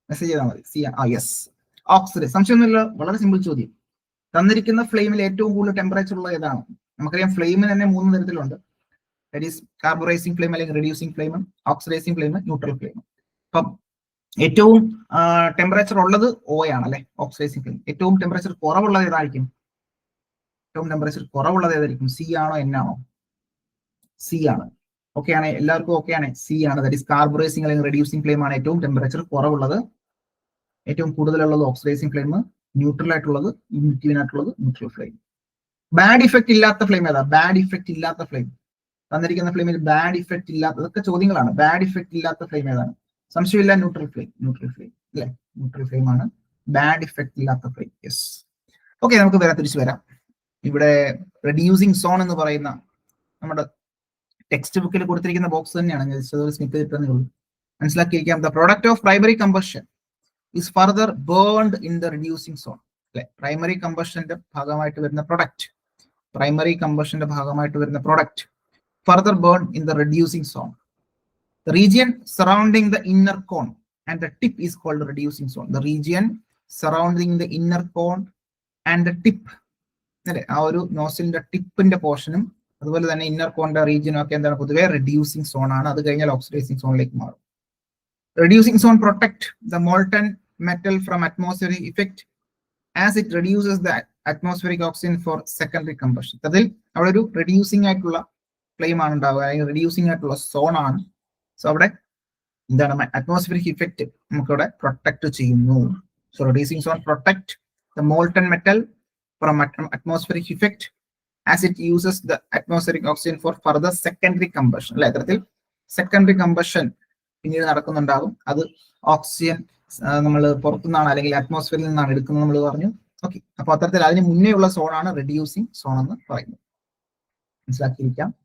മെസ്സേജ് ചെയ്താൽ മതി. C yes, oxidise. സംശയമൊന്നുമില്ല, വളരെ സിമ്പിൾ ചോദ്യം. തന്നിരിക്കുന്ന ഫ്ലെയിമിൽ ഏറ്റവും കൂടുതൽ ടെമ്പറേച്ചർ ഉള്ള ഏതാണ്? നമുക്കറിയാം ഫ്ലെയിമിന് തന്നെ 3 തരത്തിലുണ്ട്. ദാറ്റ് ഈസ് കാർബറൈസിംഗ് ഫ്ലെയിം അല്ലെങ്കിൽ reducing flame, oxidising flame, neutral flame. അപ്പം ഏറ്റവും ടെമ്പറേച്ചർ ഉള്ളത് ഓ ആണ് അല്ലെ, ഓക്സിഡൈസിംഗ് ഫ്ലെയിം. ഏറ്റവും ടെമ്പറേച്ചർ കുറവുള്ളത് ഏതായിരിക്കും? സി ആണോ, എൻ ആണോ? സി ആണ്. ഓക്കെ ആണ്, എല്ലാവർക്കും ഓക്കെ ആണ്. സി ആണ്. ദാറ്റ് ഈസ് കാർബറൈസിംഗ് അല്ലെങ്കിൽ റെഡ്യൂസിംഗ് ഫ്ലെയിം ആണ് ഏറ്റവും ടെമ്പറേച്ചർ കുറവുള്ളത്. ഏറ്റവും കൂടുതലുള്ളത് ഓക്സിഡൈസിംഗ് ഫ്ലെയിം, ന്യൂട്രൽ ആയിട്ടുള്ളത് ന്യൂട്രൽ ഫ്ലെയിം. ബാഡ് ഇഫക്റ്റ് ഇല്ലാത്ത ഫ്ലെയിം ഏതാ? തന്നിരിക്കുന്ന ഫ്ലെയിമിൽ ബാഡ് ഇഫക്റ്റ് ഇല്ലാത്ത, ഇതൊക്കെ ചോദ്യങ്ങളാണ്. ബാഡ് ഇഫക്റ്റ് ഇല്ലാത്ത ഫ്ലെയിം ഏതാണ്? സംശയമില്ല, ന്യൂട്രൽ ഫ്ലെയിം അല്ലെ, ന്യൂട്രൽ ഫ്ലെയിം ആണ് ബാഡ് ഇഫക്റ്റ് ഇല്ലാത്ത ഫ്ലെയിം. യെസ്. ഓക്കെ, നമുക്ക് തിരിച്ചു വരാം. ഇവിടെ റെഡ്യൂസിംഗ് സോൺ എന്ന് പറയുന്ന നമ്മുടെ ടെക്സ്റ്റ് ബുക്കിൽ കൊടുത്തിരിക്കുന്ന ബോക്സ് തന്നെയാണ്. ഞാൻ സ്നിപ്പ് ചെയ്തിട്ടേ ഉള്ളൂ, മനസ്സിലാക്കിയിരിക്കാം. The product of primary combustion is further burned in the reducing zone അല്ലെ. പ്രൈമറി കമ്പഷന്റെ ഭാഗമായിട്ട് വരുന്ന product further burn in the reducing zone. The region surrounding the inner cone and the tip is called reducing zone. The region surrounding the inner cone and the tip അല്ലെ, ആ ഒരു നോസിലിന്റെ ടിപ്പിന്റെ പോർഷനും അതുപോലെ തന്നെ ഇന്നർ കോണ്ട റീജിയനും ഒക്കെ എന്താണ് പൊതുവെ റെഡ്യൂസിങ് സോൺ ആണ്. അത് കഴിഞ്ഞാൽ ഓക്സിഡൈസിങ് സോണിലേക്ക് മാറും. Reducing zone protect the molten metal from atmospheric effect as it reduces the atmospheric oxygen four secondary combustion. അതിൽ അവിടെ ഒരു റെഡ്യൂസിങ് ആയിട്ടുള്ള ഫ്ലെയിം ആണ് ഉണ്ടാവുക, അല്ലെങ്കിൽ റെഡ്യൂസിങ് ആയിട്ടുള്ള സോൺ ആണ്. സോ അവിടെ എന്താണ് അറ്റ്മോസ്ഫിയറിക് ഇഫക്റ്റ് നമുക്കിവിടെ പ്രൊട്ടക്ട് ചെയ്യുന്നു. So reducing zone protect the molten metal from atmospheric effect as it uses the atmospheric oxygen four further secondary combustion. അല്ലെ, ഇത്തരത്തിൽ സെക്കൻഡറി കമ്പഷൻ പിന്നീട് നടക്കുന്നുണ്ടാകും. അത് ഓക്സിജൻ നമ്മൾ പുറത്തുനിന്നാണ് അല്ലെങ്കിൽ അറ്റ്മോസ്ഫിയറിൽ നിന്നാണ് എടുക്കുന്നത് നമ്മൾ പറഞ്ഞു. ഓക്കെ, അപ്പൊ അത്തരത്തിൽ അതിന് മുന്നേ ഉള്ള സോണാണ് റെഡ്യൂസിങ് സോൺ എന്ന് പറയുന്നത്. മനസ്സിലാക്കിയിരിക്കാം.